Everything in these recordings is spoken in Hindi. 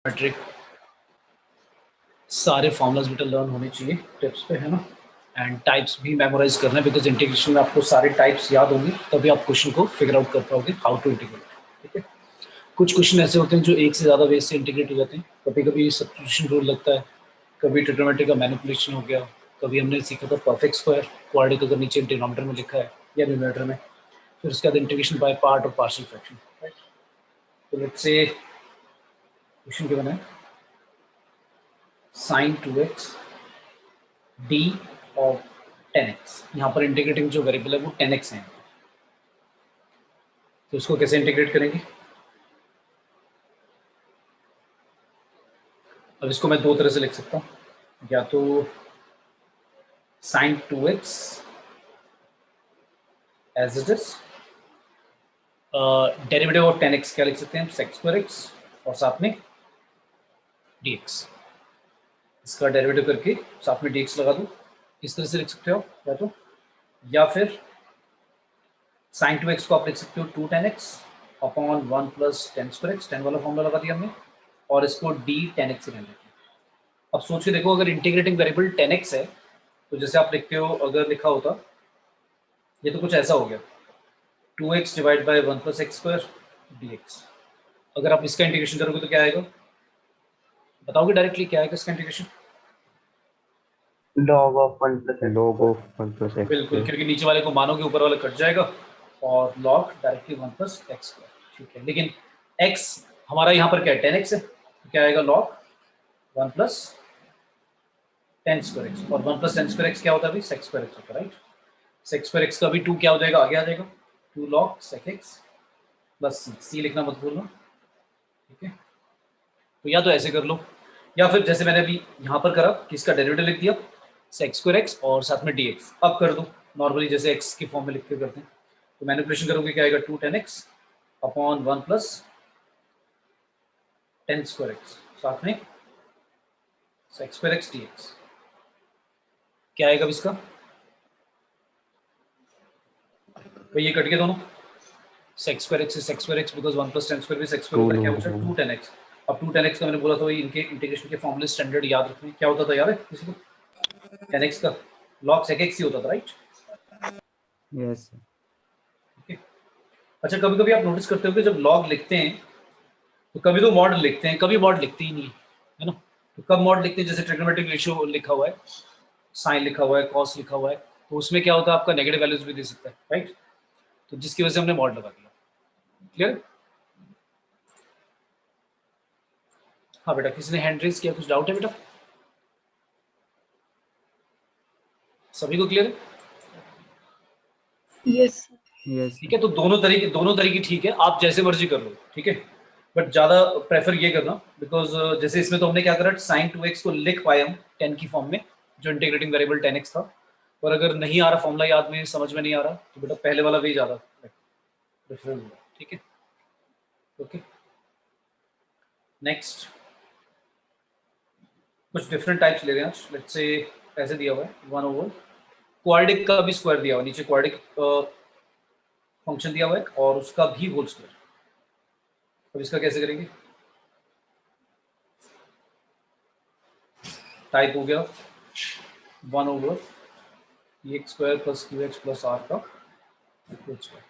मैट्रिक सारे फॉर्मूलाज बेटा लर्न होने चाहिए टिप्स पे, है ना। एंड टाइप्स भी मेमोराइज करना है, बिकॉज इंटीग्रेशन में आपको सारे टाइप्स याद होंगे, तभी आप क्वेश्चन को फिगर आउट कर पाओगे हाउ टू इंटीग्रेट। ठीक है, कुछ क्वेश्चन ऐसे होते हैं जो एक से ज़्यादा वे से इंटीग्रेट हो जाते हैं। कभी कभी सब्स्टिट्यूशन रूल लगता है, कभी ट्रिग्नोमेट्री का मैनिपुलेशन हो गया, कभी हमने सीखा था परफेक्ट स्क्वायर, क्वाड्रेटिक अगर नीचे डिनोमिनेटर में लिखा है या न्यूमरेटर में, फिर उसके बाद इंटीग्रेशन बाय पार्ट और पार्शियल फ्रैक्शन, राइट। तो लेट्स से क्वेश्चन क्या बना है, sin 2x d और 10x, यहाँ पर इंटीग्रेटिंग जो वेरिएबल है वो 10x है, तो इसको कैसे इंटीग्रेट करेंगे। अब इसको मैं दो तरह से लिख सकता हूँ, या तो sin 2x as it is, derivative of 10x क्या लिख सकते हैं, sec square x और साथ में dx, इसका डेरिवेटिव करके साथ में dx लगा दो, इस तरह से लिख सकते हो या तो, या फिर sin 2x को आप लिख सकते हो 2 10x upon 1 plus 10 square x, 10 वाला फॉर्मूला लगा दिया हमने, और इसको d 10x से रहने देते। अब सोच के देखो, अगर इंटीग्रेटिंग वेरिएबल 10x है तो जैसे आप लिखते हो, अगर लिखा होता ये तो कुछ ऐसा हो गया 2x divide bye 1 plus X square dx। अगर आप इसका इंटीग्रेशन करोगे तो क्या आएगा, बताओगे डायरेक्टली क्या आएगा इसका integration, log of 1 plus x log square। of 1 plus x बिल्कुल, square। क्योंकि नीचे वाले को मानोगे ऊपर वाला कट जाएगा, और log directly 1 plus X square. ठीक है, लेकिन x हमारा यहाँ पर क्या है 10x है, तो क्या आएगा log 1 प्लस 10 स्क्वायर एक्स, और 1 प्लस 10 स्क्वायर एक्स क्या होता है अभी, sec स्क्वायर एक्स होता है, राइट। sec स्क्वायर एक्स का भी 2 क्या हो जाएगा, आगे आ जाएगा 2 log sec x plus c लिखना मत भूलना। ठीक है, तो या तो ऐसे कर लो, या फिर जैसे मैंने अभी यहाँ पर करा कि इसका डेरिवेटिव लिख दिया sec स्क्वायर एक्स और साथ में dx। अब कर दो नॉर्मली जैसे x के फॉर्म में लिख के करते हैं, तो मैनिपुलेशन करोगे क्या आएगा 2 10x upon 1 plus 10 square x साथ में sec स्क्वायर एक्स dx। क्या आएगा अब इसका, तो ये कट के दोनों sec स्क्वायर एक्स से sec square x, because 1 plus 10 square भी sec स्क्वायर होता है, क्या बचा 2 10x। अब 2 10x का मैंने बोला था इनके इंटीग्रेशन के फॉर्मूले स्टैंडर्ड याद रखने, क्या होता था यार किसी को, 10x का log sec x ही होता था, राइट। यस। अच्छा, कभी कभी आप नोटिस करते हो कि जब log लिखते हैं तो कभी तो मॉड लिखते हैं, कभी मॉड लिखते ही नहीं है ना। तो कब मॉड लिखते हैं, जैसे ट्रिग्नोमेट्रिक रेशियो लिखा हुआ है, साइन लिखा हुआ है, कॉस लिखा हुआ है, तो उसमें क्या होता है आपका नेगेटिव वैल्यूज भी दे सकता है, राइट। तो जिसकी वजह से हमने मॉड लगा दिया। क्लियर। हाँ बेटा, किसी ने हैंड रेज किया, कुछ डाउट है बेटा, सभी को क्लियर है। Yes yes. ठीक है, तो दोनों तरीके ठीक है, आप जैसे मर्जी कर लो, ठीक है, बट ज्यादा प्रेफर ये करना, बिकॉज जैसे इसमें तो हमने क्या करा, sin 2x को लिख पाए हम 10 की फॉर्म में, जो इंटीग्रेटिंग वेरिएबल 10x था, और अगर नहीं आ रहा फॉर्मूला याद में, समझ में नहीं आ रहा, तो बेटा पहले वाला भी ज्यादा प्रेफर होगा। ठीक है, ओके। नेक्स्ट कुछ डिफरेंट टाइप्स ले रहे हैं आज। लेट्स से ऐसे दिया हुआ है 1 ओवर क्वाड्रेटिक का भी स्क्वायर दिया हुआ है, नीचे क्वाड्रेटिक फंक्शन दिया हुआ है और उसका भी होल स्क्वायर। अब इसका कैसे करेंगे, टाइप हो गया 1 over x square plus q x plus r का होल स्क्वायर।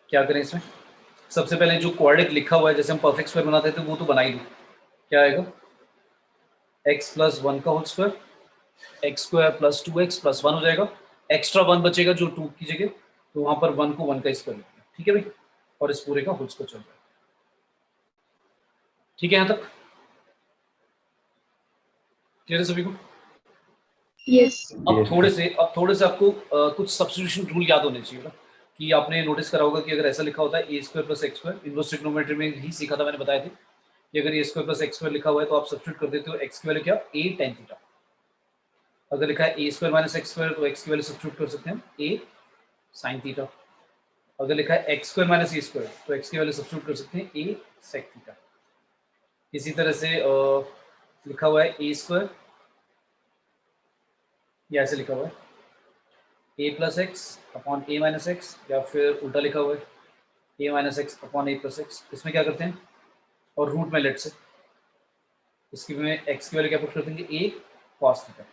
क्या करें इसमें, सबसे पहले जो क्वाड्रेटिक लिखा हुआ है, जैसे हम परफेक्ट स्क्वायर बनाते थे वो तो बना ही दो। क्या आएगा, एक्स प्लस 1 का whole square, x square plus 2x plus 1 हो जाएगा, एक्स्ट्रा 1 बचेगा जो 2 की जगह, तो वहां पर 1 को 1 का स्क्वायर लिखना है। ठीक है भाई, और इस पूरे का होल स्क्वायर चल रहा है। ठीक है, यहां तक क्लियर है सभी को। यस अब थोड़े से आपको कुछ सब्स्टिट्यूशन रूल याद होने चाहिए ना, कि आपने नोटिस करा होगा कि अगर ऐसा लिखा होता है A square plus X square, inverse trigonometry में ही सीखा था मैंने, बताया था कि अगर A square plus X square लिखा हुआ है तो आप सब्स्टिट्यूट कर देते हो एक्स की वैल्यू क्या, ए टेन थीटा। अगर लिखा है A square minus X square तो एक्स की वैल्यू सब्स्टिट्यूट कर सकते हैं ए साइन थीटा। अगर लिखा है एक्स स्क्वायर माइनस ए स्क्वायर तो एक्स की वैल्यू सब्स्टिट्यूट कर सकते हैं ए सेक थीटा। इसी तरह से लिखा हुआ है ए स्क्वायर, या ऐसे लिखा हुआ है ए प्लस एक्स अपॉन ए माइनस एक्स, या फिर उल्टा लिखा हुआ है a minus x upon A plus x. इसमें क्या करते हैं, और रूट में लेट से इसकी में एक्स की वैल्यू क्या पुट कर देंगे, ए कॉस थीटा,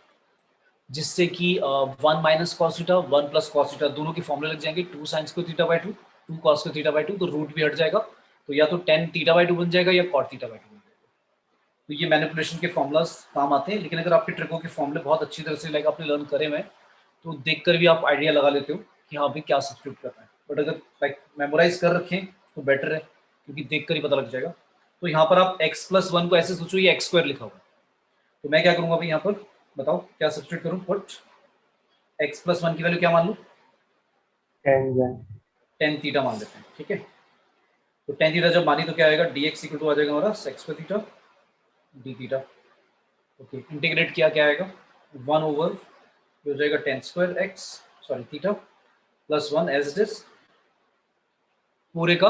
जिससे कि 1 minus cos theta 1 plus cos theta दोनों के फॉर्मूले लग जाएंगे, 2 sine square theta by 2 2 cos square theta by 2, तो रूट भी हट जाएगा, तो या तो टेन थीटा बाई 2 बन जाएगा या कॉट थीटा बाई 2 बन जाएगा। तो ये मैनिपुलेशन के फॉर्मूलाज काम आते हैं, लेकिन अगर आपके ट्रिकों के फॉर्मूले बहुत अच्छी तरह से लाइक आपने लर्न करे हुए हैं तो देखकर भी आप आइडिया लगा लेते हो कि हाँ भाई क्या सब्स्टिट्यूट करना है। बट अगर लाइक मेमोराइज कर रखें तो बेटर है, क्योंकि देखकर ही पता लग जाएगा। तो यहाँ पर आप x प्लस 1 को ऐसे सोचो ये एक्स स्क्वायर लिखा हुआ है, तो मैं क्या करूँगा भाई यहाँ पर, बताओ क्या सब्स्टिट्यूट करूँ, पुट x प्लस 1 की वैल्यू क्या मान लूँ, टेन थीटा मान लेते हैं, ठीक है। तो टेन थीटा जब मानी तो क्या आएगा, डी एक्स इक्वल टू आ जाएगा हमारा sec square theta d theta. Okay, integrate किया क्या आएगा, 1 ओवर हो जाएगा tan square x sorry theta plus 1 as it is पूरे का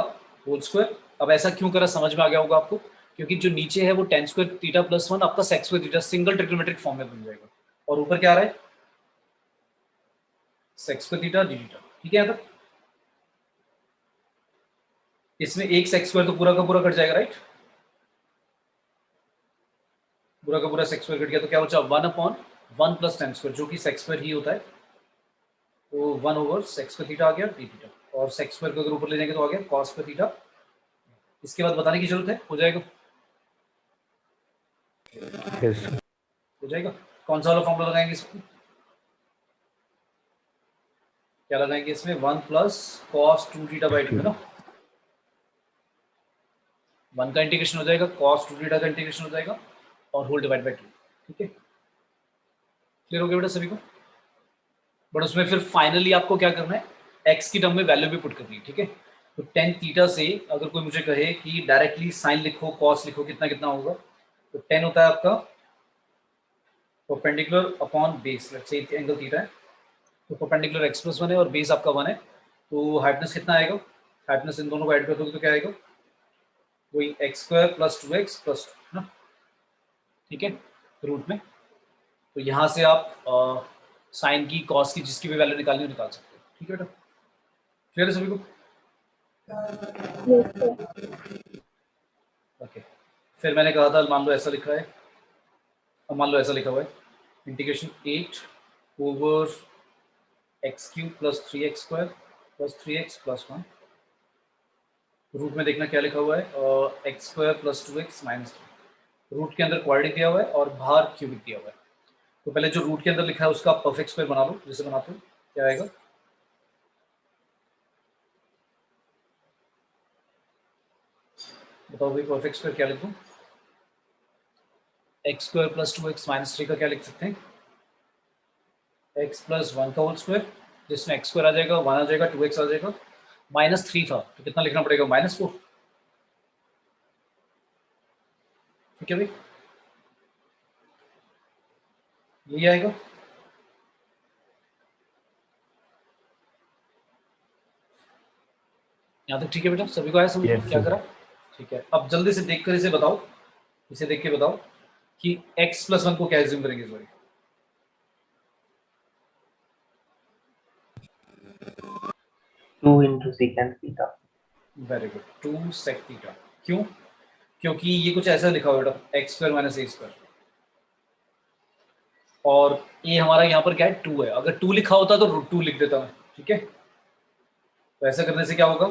होल स्क्वायर। अब ऐसा क्यों करा समझ में आ गया होगा आपको, क्योंकि जो नीचे है वो टेन स्क्वायर थीटा प्लस 1 आपका sec square theta single trigonometric form में बन जाएगा, और ऊपर क्या आ रहा है, sex square theta d theta, ठीक है। यहाँ तक इसमें एक सेक्स स्क्वायर तो पूरा का पूरा कट जाएगा, राइट, पूरा का पूरा सेक्स स्क्वायर कट गया, तो क्या बचा 1 अपॉन 1 प्लस टेन स्क्वायर जो कि सेक्स स्क्वायर ही होता है, तो 1 ओवर सेक्स स्क्वायर थीटा आ गया डी थीटा, और सेक्स स्क्वायर को अगर ऊपर ले जाएंगे तो आ गया कॉस स्क्वायर थीटा। इसके बाद बताने की जरूरत है, हो जाएगा, Yes. हो जाएगा। कौन सा वाला फॉर्मूला लगाएंगे इसमें, क्या लगाएंगे इसमें, 1 प्लस कॉस 2 थीटा बाई 2 है ना, 1 का इंटीग्रेशन हो जाएगा, कॉस 2 थीटा का इंटीग्रेशन हो जाएगा, और होल डिवाइड बाई 2, ठीक है। क्लियर हो गया बेटा सभी को। बट उसमें फिर फाइनली आपको क्या करना है, एक्स की टर्म में वैल्यू भी पुट करनी है, ठीक है। तो टेन थीटा से अगर कोई मुझे कहे कि डायरेक्टली साइन लिखो कॉस लिखो कितना कितना होगा, तो 10 होता है आपका perpendicular upon base, let's say angle theta है, तो परपेंडिकुलर एक्स प्लस 1 है और बेस आपका 1 है, तो हाइटनेस कितना आएगा, हाइटनेस इन दोनों को ऐड कर दोगे तो क्या आएगा, वही x square plus 2x plus 2 ना, ठीक है, रूट में। तो यहाँ से आप साइन की कॉस की जिसकी भी वैल्यू निकालनी हो निकाल सकते हो, ठीक है बेटा। क्लियर है सभी को। Yes, sir. ओके, फिर मैंने कहा था मान लो ऐसा लिखा है, अब मान लो ऐसा लिखा हुआ है integration 8 over x cube plus 3x square plus 3x plus 1, root में देखना क्या लिखा हुआ है, x square plus 2x minus 3, root के अंदर क्वाड्रेटिक दिया हुआ है और बाहर क्यूबिक दिया हुआ है। तो पहले जो रूट के अंदर लिखा है उसका परफेक्ट स्क्वायर बना लो, जैसे बनाते हो क्या आएगा, बताओ भाई परफेक्ट स्क्वायर क्या लिखूं, x square plus 2x minus 3 का क्या लिख सकते हैं, एक्स प्लस 1 का होल स्क्वायर, जिसमें एक्स स्क्वायर आ जाएगा 1 आ जाएगा 2x आ जाएगा, माइनस 3 था तो कितना लिखना पड़ेगा, -4, ठीक है भाई, यही आएगा। यहाँ तक ठीक है बेटा, सभी को आया समझ में Yes, क्या sir. करा, ठीक है। अब जल्दी से देख कर इसे बताओ, इसे देख के बताओ कि x प्लस 1 को क्या एज्यूम करेंगे इस बार, 2 into secant theta. Very good, 2 sec theta. क्यों, क्योंकि ये कुछ ऐसा लिखा हुआ बेटा एक्स स्क्वायर माइनस ए स्क्वायर, और ये हमारा यहाँ पर क्या है 2 है, अगर 2 लिखा होता तो √2 लिख देता मैं, ठीक है। तो ऐसा करने से क्या होगा,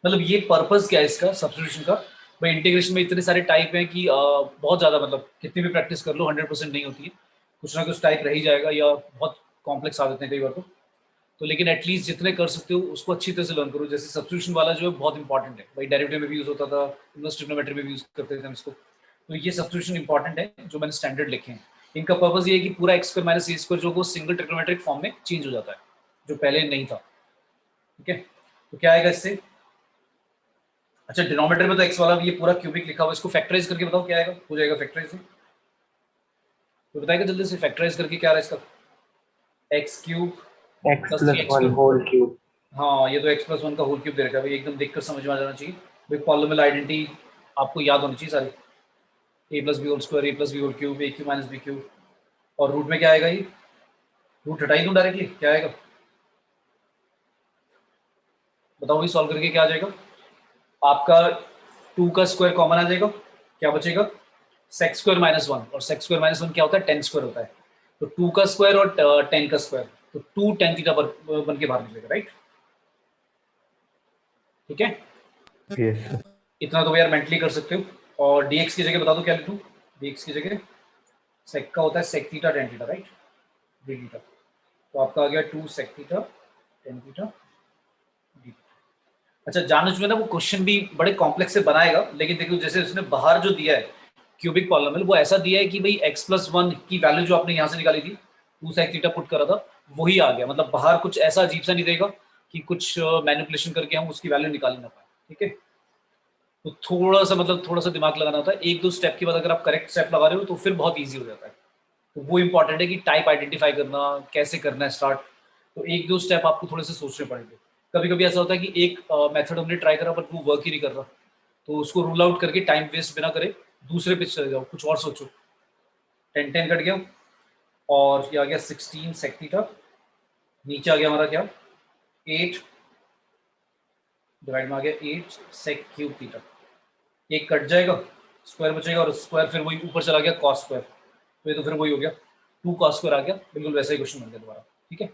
मतलब ये पर्पस क्या है इसका सब्स्टिट्यूशन का, भाई इंटीग्रेशन में इतने सारे टाइप हैं कि बहुत ज़्यादा मतलब कितनी भी प्रैक्टिस कर लो 100% नहीं होती है, कुछ ना कुछ टाइप रह ही जाएगा या बहुत कॉम्प्लेक्स आ जाते हैं कई बार तो लेकिन एटलीस्ट जितने कर सकते हो उसको अच्छी तरह से लर्न करो। जैसे सब्स्टिट्यूशन वाला जो है बहुत इंपॉर्टेंट है भाई, डेरिवेटिव में भी यूज होता था, इनवर्स ट्रिग्नोमेट्री में भी यूज करते थे हम इसको, तो ये सब्स्टिट्यूशन इंपॉर्टेंट है जो मैंने स्टैंडर्ड लिखे हैं। इनका पर्पस ये है कि पूरा एक्स स्क्वायर माइनस ए स्क्वायर जो वो सिंगल ट्रिग्नोमेट्रिक फॉर्म में चेंज हो जाता है जो पहले नहीं था, ठीक है। तो क्या आएगा इससे, अच्छा डिनोमिनेटर में तो एक्स वाला ये पूरा क्यूबिक लिखा हुआ है, इसको फैक्टराइज करके बताओ क्या आएगा, हो जाएगा फैक्टराइज से, तो बताएगा जल्दी से फैक्टराइज करके क्या आ रहा है इसका, x cube X plus plus 3x 1 cube, whole cube. हाँ ये तो x प्लस 1 का होल क्यूब दे रखा है भाई, एकदम देखकर समझ में आ जाना चाहिए भाई, पॉलिनोमियल आइडेंटिटी आपको याद होनी चाहिए सारी, a plus B whole square a plus B whole cube a cube minus B cube, और रूट में क्या आएगा, ये रूट हटा ही दूं डायरेक्टली क्या आएगा, बताओ भाई सॉल्व करके क्या आ जाएगा, आपका 2 का स्क्वायर कॉमन आ जाएगा, क्या बचेगा सेक्स स्क्वायर माइनस 1, और सेक्स स्क्वायर माइनस 1 क्या होता है 10 स्क्वायर होता है, तो 2 का स्क्वायर और 10 का स्क्वायर, तो 2 tan थीटा बन के बाहर निकलेगा, राइट। ठीक है, यस सर। इतना तो यार मेंटली कर सकते हो। और dx की जगह बता दो क्या लिखूं, dx की जगह सेक का होता है sec theta tan theta, right, d theta, तो आपका आ गया 2 sec theta tan theta d। अच्छा जानूच में ना वो क्वेश्चन भी बड़े कॉम्प्लेक्स से बनाएगा, लेकिन देखो जैसे उसने बाहर जो दिया है क्यूबिक पॉलिनोमियल, वो ऐसा दिया है कि भाई x+1 की वैल्यू जो आपने यहाँ से निकाली थी 2 सेक थीटा पुट करा था वही आ गया, मतलब बाहर कुछ ऐसा अजीब सा नहीं देगा कि कुछ मैनिपुलेशन करके हम उसकी वैल्यू निकाल ही ना पाए। ठीक है, तो थोड़ा सा मतलब थोड़ा सा दिमाग लगाना होता है, एक दो स्टेप के बाद अगर आप करेक्ट स्टेप लगा रहे हो तो फिर बहुत ईजी हो जाता है। तो वो इंपॉर्टेंट है कि टाइप आइडेंटिफाई करना कैसे करना है स्टार्ट, तो एक दो स्टेप आपको थोड़े से सोचने पड़ेंगे। कभी कभी ऐसा होता है कि एक मेथड हमने ट्राई करा बट वो वर्क ही नहीं कर रहा, तो उसको रूल आउट करके टाइम वेस्ट बिना करे दूसरे पे चले जाओ, कुछ और सोचो। 10 कट गया और ये आ गया 16 सेक थीटा, नीचे आ गया हमारा क्या 8 डिवाइड में आ गया 8 सेक क्यूब थीटा, एक कट जाएगा स्क्वायर बचेगा और स्क्वायर फिर वही ऊपर चला गया कॉस स्क्वायर, तो ये तो फिर वही हो गया 2 कॉस स्क्वायर आ गया, बिल्कुल वैसा ही क्वेश्चन बन गया दोबारा। ठीक है,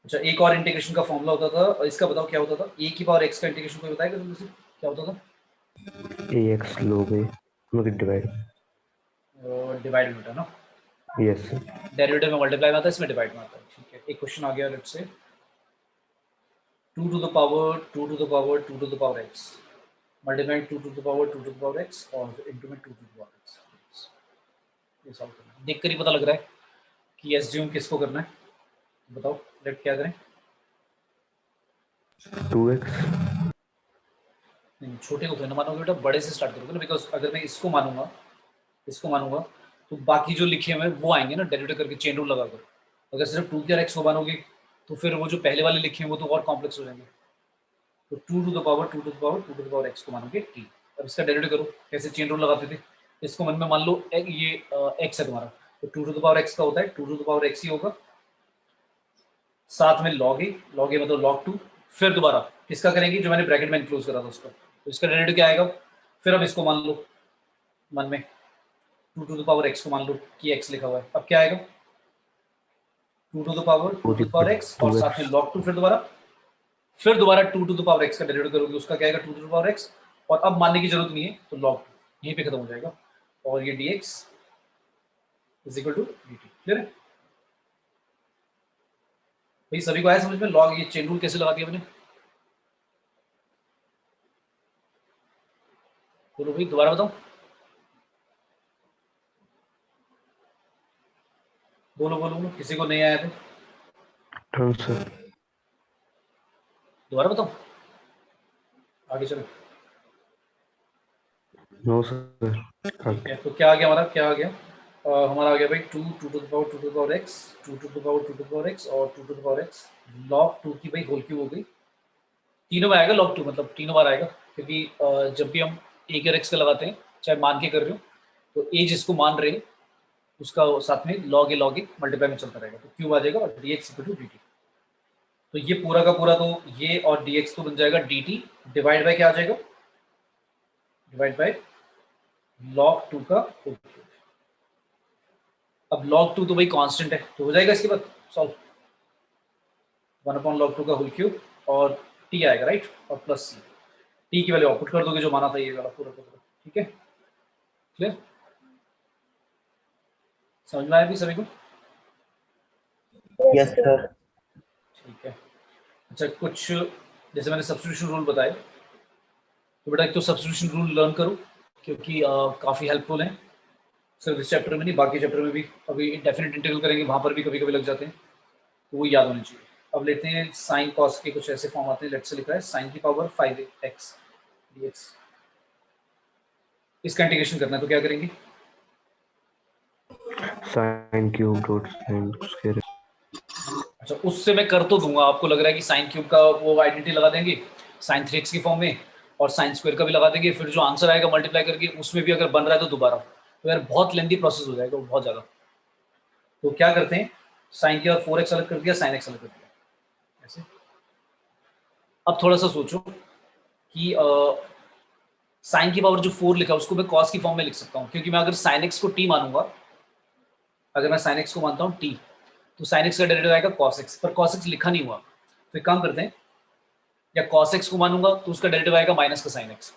अच्छा एक और इंटीग्रेशन का फॉर्मूला होता था, इसका बताओ क्या होता था, ए की पावर एक्स का इंटीग्रेशन कोई बताएगा जल्दी से क्या होता था? ax लोगे मतलब डिवाइड। डिवाइड में होता है ना, यस सर। डेरिवेटिव में मल्टीप्लाई में आता है, इसमें डिवाइड में आता है। ठीक है, एक क्वेश्चन आ गया let's say 2 to the power 2 to the power 2 to the power x multiply 2 to the power 2 to the power x और इंटू में 2 to the power x। ये सॉल्व करना है, देख कर ही पता लग रहा है कि एसज्यूम किसको करना है, बताओ लेट क्या करें। 2x। नहीं, छोटे को तो ना मानोगे बेटा, बड़े से स्टार्ट करोगे ना, बिकॉज अगर मैं इसको मानूंगा तो बाकी जो लिखे हुए हैं वो आएंगे ना डेरिवेटिव करके चेन रूल लगाकर। अगर सिर्फ 2 की x को मानोगे तो फिर वो जो पहले वाले लिखे हैं वो तो और कॉम्प्लेक्स हो जाएंगे। तो 2 to the power 2 to the power 2 to the power x को मानोगे t। अब इसका डेरिवेटिव करो, कैसे चेन रूल लगाते थे, इसको मन में मान लो ये x है तुम्हारा, तो 2 to the power x का होता है 2 to the power x ही होगा, साथ में log a मतलब log 2, फिर दोबारा किसका करेंगे जो मैंने ब्रैकेट में इनक्लोज करा था उसका, तो इसका डेरिवेटिव क्या आएगा, फिर अब इसको मान लो मन में 2 to the power x को मान लो कि x लिखा हुआ है, अब क्या आएगा 2 to the power 2 to the power x और साथ में log 2, फिर दोबारा 2 to the power x का डेरिवेटिव करोगे, उसका क्या आएगा 2 to the power x, और अब मानने की जरूरत नहीं है तो log 2 यहीं पे खत्म हो जाएगा, और ये dx is equal to dt। Clear है भाई, सभी को आया समझ में लॉग ये चेन रूल कैसे लगा दिया मैंने, बोलो भाई दोबारा बताओ, बोलो बोलो बोलो, किसी को नहीं आया तो हाँ सर। दोबारा बताओ, आगे चलो। No sir. ठीक है, तो क्या आ गया हमारा, क्या आ गया हमारा आ गया भाई 2 2 to the power 2 to the power x 2 to the power 2 to the power x और 2 to the power x log 2 की भाई होल क्यूब हो गई, तीनों में आएगा log 2 मतलब तीनों बार आएगा, क्योंकि जब भी हम a के x का लगाते हैं चाहे मान के कर रहे हो तो a जिसको मान रहे हैं उसका साथ में log a मल्टीप्लाई में चलता रहेगा, तो क्यूब आ जाएगा और dx इक्वल टू dt। तो ये पूरा का पूरा तो ये और dx तो बन जाएगा dt डिवाइड बाय क्या आ जाएगा, डिवाइड बाय log 2 का होल क्यूब। अब log 2 तो भाई कांस्टेंट है तो हो जाएगा इसके बाद सॉल्व 1/log 2 का होल क्यूब और t आएगा राइट, और प्लस c, t की वैल्यू आउटपुट कर दोगे जो माना था ये वाला पूरा का पूरा। ठीक है, क्लियर, समझ में आया भी सभी को? Yes sir. ठीक है, अच्छा कुछ जैसे मैंने सब्स्टिट्यूशन रूल बताए, तो बेटा एक तो सब्स्टिट्यूशन रूल लर्न करो क्योंकि काफ़ी हेल्पफुल है, सिर्फ इस चैप्टर में नहीं बाकी चैप्टर में भी, अभी डेफिनेट इंटीग्रल करेंगे वहाँ पर भी कभी कभी लग जाते हैं, तो वो याद होनी चाहिए। अब लेते हैं साइन कॉस के कुछ ऐसे फॉर्म आते हैं, लेट से लिखा है साइन की पावर 5x dx, इसका इंटीग्रेशन करना है तो क्या करेंगे, sine cube dot sine square. अच्छा उससे मैं कर तो दूंगा, आपको लग रहा है कि साइन क्यूब का वो आइडेंटिटी लगा देंगे साइन 3x की फॉर्म में और साइन स्क्वायर का भी लगा देंगे, फिर जो आंसर आएगा मल्टीप्लाई करके उसमें भी अगर बन रहा है तो दोबारा, तो यार बहुत लेंदी प्रोसेस हो जाएगा बहुत ज़्यादा। तो क्या करते हैं साइन की और 4x अलग कर दिया, साइन x अलग कर दिया ऐसे। अब थोड़ा सा सोचो कि साइन की पावर जो 4 लिखा है उसको मैं कॉस की फॉर्म में लिख सकता हूँ, क्योंकि मैं अगर साइन एक्स को टी मानूंगा, अगर मैं साइन एक्स को मानता हूँ टी, तो साइन एक्स का डेरिवेटिव आएगा कॉस एक्स, पर कॉस एक्स लिखा नहीं हुआ, तो एक काम करते हैं, या कॉस एक्स को मानूंगा तो उसका डेरिवेटिव आएगा माइनस का साइन एक्स,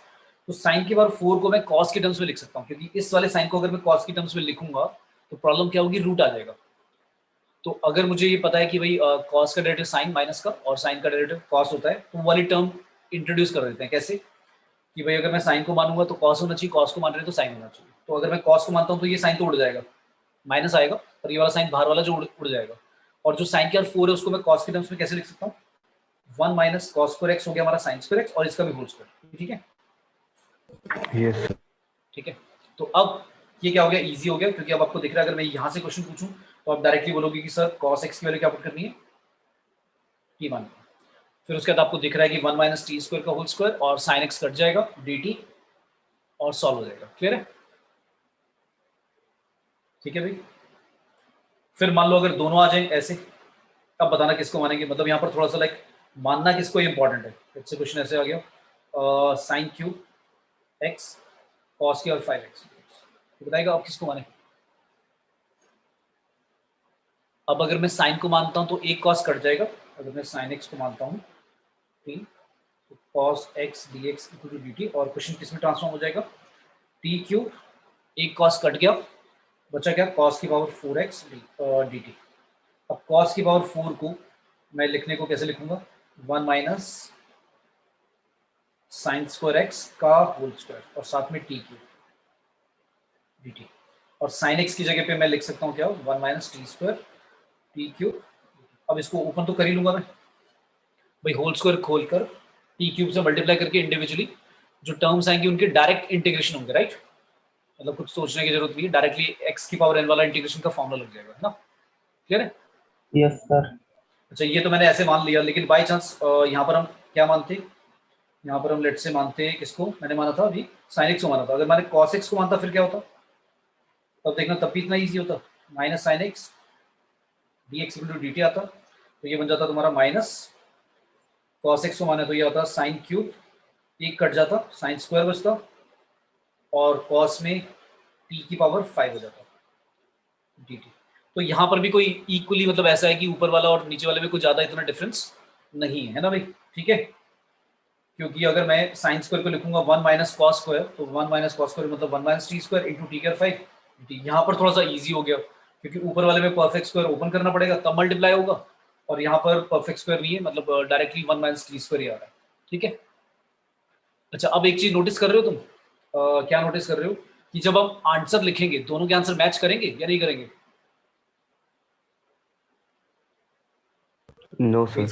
तो साइन की पावर 4 को मैं कॉस के टर्म्स में लिख सकता हूँ, क्योंकि इस वाले साइन को अगर मैं कॉस के टर्म्स में लिखूंगा तो प्रॉब्लम क्या होगी, रूट आ जाएगा। तो अगर मुझे ये पता है कि भाई कॉस का डेरिवेटिव साइन माइनस का और साइन का डेरिवेटिव कॉस होता है, तो वो वाली टर्म इंट्रोड्यूस कर देते हैं। कैसे कि भाई अगर मैं साइन को मानूंगा तो कॉस होना चाहिए, कॉस को मान रहे तो साइन होना चाहिए। तो अगर मैं कॉस को मानता हूँ तो ये साइन तो उड़ जाएगा, माइनस आएगा, पर ये वाला साइन बाहर वाला जो उड़ जाएगा। और जो साइन की 4 है उसको मैं कॉस के टर्म्स में कैसे लिख सकता हूँ, 1 माइनस कॉस स्क्वायर एक्स हो गया हमारा साइन स्क्वायर एक्स, और इसका भी होल स्क्वायर। ठीक है, यस सर। ठीक है। तो अब ये क्या हो गया, इजी हो गया, क्योंकि अब आपको दिख रहा है अगर मैं यहाँ से क्वेश्चन पूछूं तो आप डायरेक्टली बोलोगे कि सर कॉस एक्स की वैल्यू क्या पुट करनी है, टी मान। फिर उसके बाद आपको दिख रहा है कि 1 माइनस टी स्क्वायर का होल स्क्वायर और साइन एक्स कट जाएगा dt और सॉल्व हो जाएगा। क्लियर है? ठीक है भाई। फिर मान लो अगर दोनों आ जाए ऐसे, अब बताना किसको मानेंगे, मतलब यहाँ पर थोड़ा सा लाइक मानना किसको इंपॉर्टेंट है। इससे क्वेश्चन ऐसे आ गया, साइन क्यूब एक्स कॉस की और 5x, तो बताएगा आप किसको माने। अब अगर मैं साइन को मानता हूँ तो एक कॉस कट जाएगा, अगर मैं साइन एक्स को मानता हूँ टी, तो cos x D x equal to d T, और क्वेश्चन किस में ट्रांसफॉर्म हो जाएगा, टी क्यूब, एक कॉस कट गया, बचा क्या, कॉस की पावर 4x डी टी। अब कॉस की पावर 4 को मैं लिखने को कैसे लिखूंगा, 1 माइनस साइन स्क्वायर एक्स का होल स्क्वायर और साथ में टी क्यूब डी टी। और साइन एक्स की जगह पे मैं लिख सकता हूँ क्या, 1 minus T square T cube. अब इसको ओपन तो कर ही लूंगा मैं भाई, होल स्क्वायर खोलकर टी क्यूब से मल्टीप्लाई करके इंडिविजुअली जो टर्म्स आएंगे उनके डायरेक्ट इंटीग्रेशन होंगे, राइट। मतलब कुछ सोचने की जरूरत नहीं है, डायरेक्टली एक्स की पावर एन वाला इंटीग्रेशन का फॉर्मूला लग जाएगा, है ना। क्लियर है? Yes sir. अच्छा, ये तो मैंने ऐसे मान लिया, लेकिन बाई चांस यहाँ पर हम क्या मानते, यहाँ पर हम लेट से मानते किसको, मैंने माना था अभी साइन एक्स को माना था, अगर मैंने कॉस एक्स को मानता फिर क्या होता, तब देखना तब भी इतना ईजी होता, minus sine x D x equal to d T आता, तो ये बन जाता तुम्हारा माइनस कॉस एक्स को माना तो ये होता साइन क्यूब, एक कट जाता साइन स्क्वायर बचता, और कॉस में टी की पावर 5 हो जाता डी टी। तो यहाँ पर भी कोई इक्वली मतलब ऐसा है कि ऊपर वाला और नीचे वाले में कुछ ज़्यादा इतना डिफरेंस नहीं है ना भाई, ठीक है। क्योंकि अगर मैं साइन स्क्वायर को लिखूंगा 1 माइनस कॉस स्क्वायर, तो 1 माइनस कॉस स्क्वायर मतलब 1 minus T square into tea care 5। यहाँ पर थोड़ा सा ईजी हो गया, क्योंकि ऊपर वाले में परफेक्ट स्क्वायर ओपन करना पड़ेगा तब मल्टीप्लाई होगा, और यहाँ पर परफेक्ट स्क्वायर नहीं है, मतलब डायरेक्टली 1 माइनस टी स्क्वायर ही आ रहा है। ठीक है। अच्छा, अब एक चीज नोटिस कर रहे हो तुम, क्या नोटिस कर रहे हो कि जब हम आंसर लिखेंगे दोनों के आंसर मैच करेंगे या नहीं करेंगे। नो तो सर।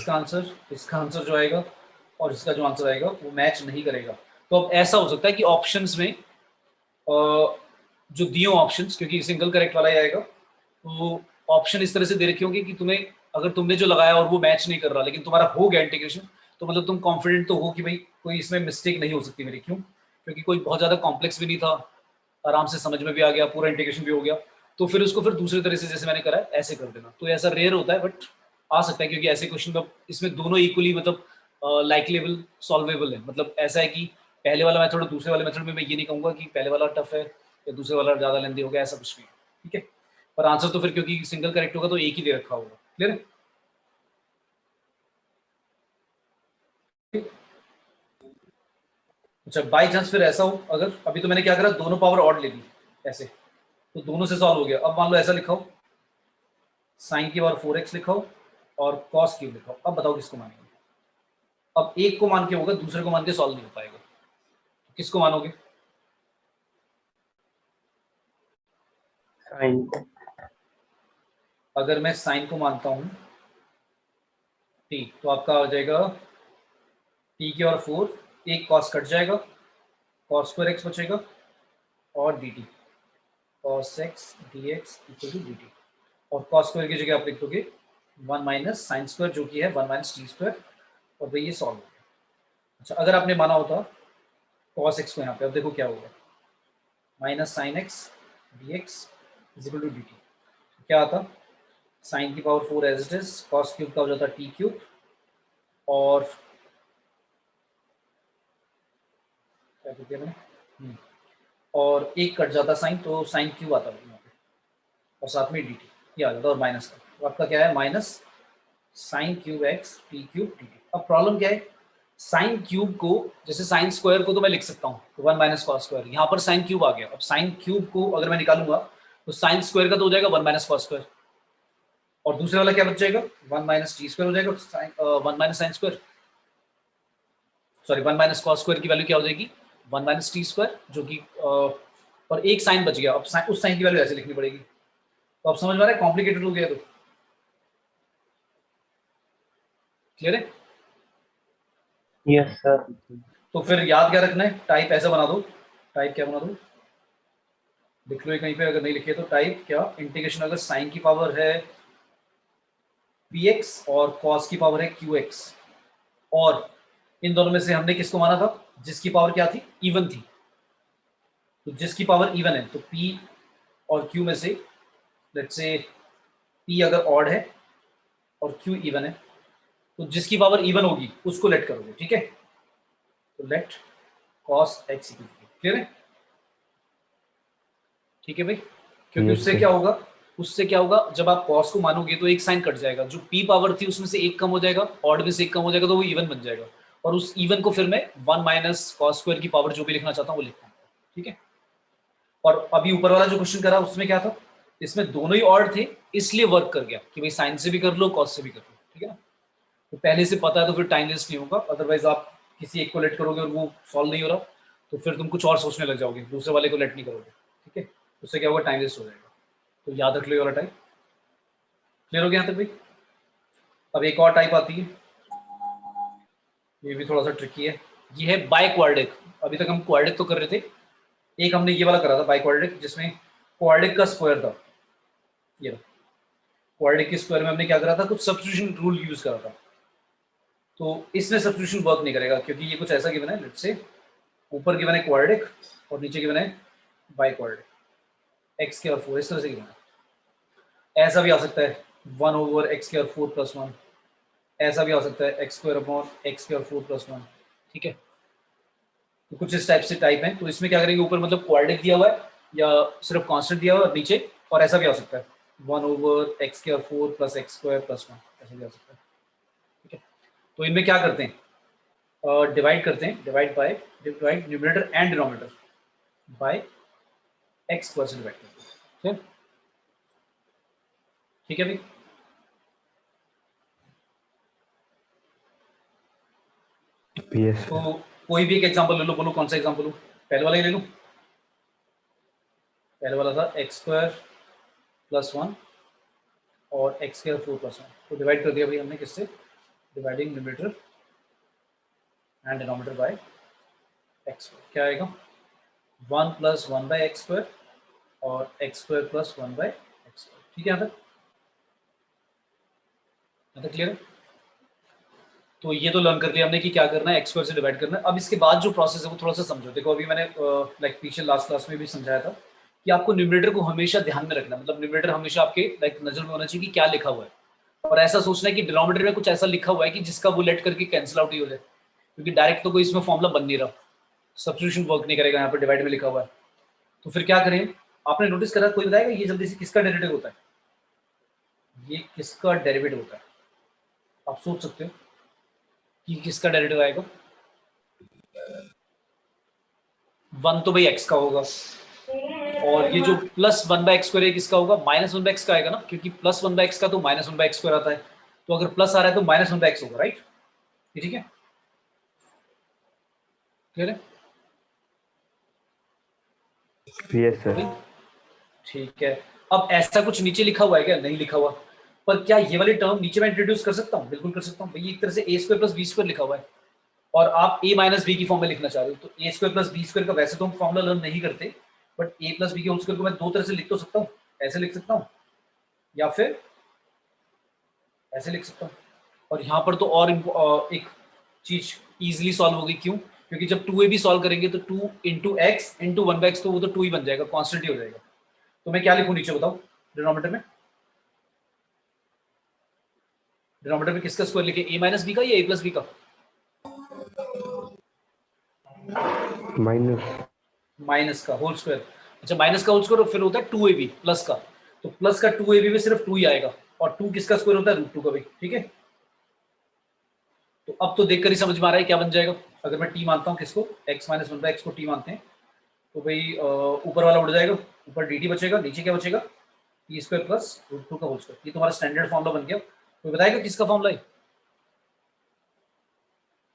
इसका आंसर जो आएगा और इसका जो आंसर आएगा वो मैच नहीं करेगा। तो अब ऐसा हो सकता है कि ऑप्शंस में जो दिए ऑप्शंस, क्योंकि सिंगल करेक्ट वाला ही आएगा, तो ऑप्शन इस तरह से दे रखे होंगे कि तुम्हें, अगर तुमने जो लगाया और वो मैच नहीं कर रहा लेकिन तुम्हारा हो गया इंटीग्रेशन, तो मतलब तुम कॉन्फिडेंट तो हो कि भाई कोई इसमें मिस्टेक नहीं हो सकती मेरी। क्यों? क्योंकि कोई बहुत ज़्यादा कॉम्प्लेक्स भी नहीं था, आराम से समझ में भी आ गया, पूरा इंटीग्रेशन भी हो गया। तो फिर उसको फिर दूसरे तरह से जैसे मैंने करा है ऐसे कर देना। तो ऐसा रेयर होता है बट आ सकता है, क्योंकि ऐसे क्वेश्चन में इसमें दोनों इक्वली मतलब लाइकलेबल सॉल्वेबल है। मतलब ऐसा है कि पहले वाला मेथड और दूसरे वाले मेथड में मैं ये नहीं कहूँगा कि पहले वाला टफ है या दूसरे वाला ज़्यादा लेंदी हो गया, ऐसा कुछ नहीं। ठीक है, पर आंसर तो फिर क्योंकि सिंगल करेक्ट होगा तो एक ही दे रखा होगा। क्लियर है? अच्छा, बाई चांस फिर ऐसा हो, अगर अभी तो मैंने क्या करा, दोनों पावर ऑड ले ली ऐसे, तो दोनों से सॉल्व हो गया। अब मान लो ऐसा लिखाओ, साइन की पावर 4x लिखाओ और कॉस क्यूब लिखाओ। अब बताओ किसको मानेंगे। अब एक को मान के होगा, दूसरे को मान के सॉल्व नहीं हो पाएगा, तो किसको मानोगे। साइन को। अगर मैं साइन को मानता हूं टी, तो आपका आ जाएगा टी की और 4, एक कॉस कट जाएगा, कॉस स्क्वायर एक्स बचेगा और d T, cos x D x equal to d T. और कॉस स्क्वायर की जगह आप लिख दोगे 1 माइनस साइन स्क्वायर जो कि है 1 माइनस टी स्क्वायर, और भाई ये सॉल्व हो गया। अच्छा, अगर आपने माना होता कॉस एक्स को यहाँ पे, अब देखो क्या होगा, minus sine x D x is equal to d T. क्या आता, साइन की power 4 as it is, cos cube का हो जाता टी क्यूब, और क्या कर दिया मैंने, और एक कट जाता साइन, तो साइन क्यूब आता है यहाँ पे, और साथ में डी टी ये आ जाता है, और माइनस का, तो आपका क्या है minus sine cube x T cube d T. अब प्रॉब्लम क्या है, साइन क्यूब को, जैसे साइन स्क्वायर को तो मैं लिख सकता हूँ तो 1 माइनस कॉस स्क्वायर, यहाँ पर साइन क्यूब आ गया। अब साइन क्यूब को अगर मैं निकालूंगा तो साइन स्क्वायर का तो हो जाएगा 1 माइनस कॉस स्क्वायर, और दूसरे वाला क्या बच जाएगा 1 माइनस टी स्क्वायर हो जाएगा, sine 1 minus sine square, sorry 1 minus cos square की वैल्यू क्या हो जाएगी 1 माइनस टी स्क्वायर, जो कि और एक साइन बच गया। अब उस साइन की वैल्यू ऐसे लिखनी पड़ेगी। तो अब समझ में आ रहा है, कॉम्प्लिकेटेड हो गया तो क्लियर है। Yes sir. तो फिर याद क्या रखना है, टाइप ऐसा बना दो, टाइप क्या बना दो, लिख लो ये कहीं पे, अगर नहीं लिखे तो टाइप क्या, इंटीग्रेशन अगर साइन की पावर है px और cos की पावर है qx, और इन दोनों में से हमने किसको माना था, जिसकी पावर क्या थी इवन थी, तो जिसकी पावर इवन है तो p और q में से लेट्स से p अगर ऑड है और q इवन है, तो जिसकी पावर इवन होगी उसको लेट करोगे, ठीक है। तो लेट cos x क्लियर है, ठीक है भाई, क्योंकि Yes, उससे sir. क्या होगा, उससे क्या होगा, जब आप cos को मानोगे तो एक साइन कट जाएगा, जो p पावर थी उसमें से एक कम हो जाएगा, ऑड में से एक कम हो जाएगा, तो वो इवन बन जाएगा, और उस इवन को फिर मैं 1 माइनस कॉस स्क्वायर की पावर जो भी लिखना चाहता हूँ वो लिख पाऊंगा, ठीक है। और अभी ऊपर वाला जो क्वेश्चन करा उसमें क्या था, इसमें दोनों ही ऑड थे, इसलिए वर्क कर गया कि भाई साइन से भी कर लो कॉस से भी कर लो, ठीक है ना। तो पहले से पता है तो फिर टाइम वेस्ट नहीं होगा, अदरवाइज आप किसी एक को लेट करोगे और वो सॉल्व नहीं हो रहा तो फिर तुम कुछ और सोचने लग जाओगे, दूसरे वाले को लेट नहीं करोगे, ठीक है। उससे क्या होगा, टाइम वेस्ट हो जाएगा। तो याद रख लो ये वाला टाइप, क्लियर हो गया यहाँ तक भाई। अब एक और टाइप आती है, ये भी थोड़ा सा ट्रिकी है, ये है बाय क्वाड्रिक। अभी तक हम क्वाड्रिक तो कर रहे थे, एक हमने ये वाला करा था बाय क्वाड्रिक, जिसमें क्वाड्रिक का स्क्वायर था, ये क्वाड्रिक के स्क्वायर में हमने क्या करा था, कुछ सब्स्टिट्यूशन रूल यूज करा था। तो इसमें सब्स्टिट्यूशन वर्क नहीं करेगा, क्योंकि ये कुछ ऐसा गिवन है, लेट्स से ऊपर गिवन है क्वाड्रिक और नीचे गिवन है बाय क्वाड्रिक, एक्स के और 4 इस तरह से गिवन है। ऐसा भी आ सकता है 1 ओवर एक्स के और 4 प्लस 1, ऐसा भी आ सकता है एक्स स्क्वायर अपॉन एक्स के और 4 प्लस 1, ठीक है। तो कुछ इस टाइप से टाइप है, तो इसमें क्या करेंगे, ऊपर मतलब क्वाड्रिक दिया हुआ है या सिर्फ कांस्टेंट दिया हुआ है नीचे, और ऐसा भी आ सकता है 1 ओवर एक्स के और 4 प्लस एक्स स्क्वायर प्लस 1, ऐसा भी आ सकता है, ठीक है। तो इनमें क्या करते हैं, डिवाइड करते हैं, divide numerator and denominator by x square से डिवाइड करते हैं, ठीक है भाई। Yes, sir. तो कोई भी एक एग्जांपल ले लो, बोलो कौन सा एग्जांपल लूं, पहले वाला ही ले लूं, पहले वाला था एक्स स्क्वायर प्लस 1 और एक्स स्क्वायर 4 प्लस 1, तो डिवाइड कर दिया भाई हमने किससे, dividing numerator and denominator by x, क्या आएगा 1 प्लस 1 बाय एक्स स्क्वायर और x square plus 1 by x square, ठीक है। यहाँ तक क्लियर है। तो ये तो लर्न कर लिया हमने कि क्या करना है, एक्स स्क्वायर से डिवाइड करना है। अब इसके बाद जो प्रोसेस है वो थोड़ा सा समझो, देखो अभी मैंने लाइक पीछे लास्ट क्लास में भी समझाया था कि आपको न्यूमरेटर को हमेशा ध्यान में रखना, मतलब न्यूमरेटर हमेशा आपके लाइक नजर में होना चाहिए कि क्या लिखा हुआ है, और ऐसा सोचना है कि डिनोमिनेटर में कुछ ऐसा लिखा हुआ है कि जिसका वो लेट करके कैंसिल आउट ही हो जाए, क्योंकि डायरेक्ट तो कोई इसमें फॉर्मूला बन नहीं रहा, सब्स्टिट्यूशन वर्क नहीं करेगा, यहाँ पर डिवाइड में लिखा हुआ है। तो फिर क्या करें, आपने नोटिस करा, कोई बताएगा ये जल्दी से किसका डेरिवेटिव होता है, ये किसका डेरिवेटिव होता है, आप सोच सकते हो कि किसका डेरिवेटिव आएगा। 1 तो भाई एक्स का होगा, और ये जो प्लस 1 बाय एक्स स्क्वायर है किसका होगा, माइनस 1 बाय एक्स का आएगा ना, क्योंकि प्लस 1 बाय एक्स का तो माइनस 1 बाय एक्स स्क्वायर आता है, तो अगर प्लस आ रहा है तो माइनस 1 बाय एक्स होगा, राइट, ठीक है, क्लियर है। Yes, तो sir. भाई ठीक है, अब ऐसा कुछ नीचे लिखा हुआ है क्या, नहीं लिखा हुआ, पर क्या ये वाली टर्म नीचे मैं इंट्रोड्यूस कर सकता हूँ, बिल्कुल कर सकता हूँ भाई, एक तरह से ए स्क्वायर प्लस बी स्क्वायर लिखा हुआ है और आप a माइनस बी की फॉर्म में लिखना चाह रहे हो, तो ए स्क्वायर प्लस बी स्क्वायर का वैसे तो हम फॉर्मूला लर्न नहीं करते, बट a प्लस बी के होल स्क्वायर को मैं दो तरह से लिख तो सकता हूँ, ऐसे लिख सकता हूँ या फिर ऐसे लिख सकता हूँ। और यहाँ पर तो और एक चीज इजीली सॉल्व होगी, क्यों, क्योंकि जब 2a भी सॉल्व करेंगे तो 2 into x into 1 by x, तो वो तो 2 ही बन जाएगा, कॉन्स्टेंट ही हो जाएगा। तो मैं क्या लिखूँ नीचे बताओ, डिनोमिनेटर में, डिनोमिनेटर में किसका स्क्वायर लिखे, a माइनस बी का या a प्लस बी का, माइनस माइनस का होल स्क्वायर। अच्छा माइनस का होल स्क्वायर फिर होता है 2ab प्लस का, तो प्लस का 2ab में सिर्फ 2 ही आएगा, और 2 किसका स्क्वायर होता है, रूट 2 का भी, ठीक है। तो अब तो देखकर ही समझ में आ रहा है क्या बन जाएगा। अगर मैं टी मानता हूँ किसको, x minus one by x को टी मानते हैं, तो भाई ऊपर वाला उड़ जाएगा, ऊपर dt बचेगा, नीचे क्या बचेगा, टी स्क्वायर प्लस रूट 2 का होल स्क्वायर। ये तुम्हारा स्टैंडर्ड फॉर्मूला बन गया। तो बताएगा किसका फॉर्मूला है,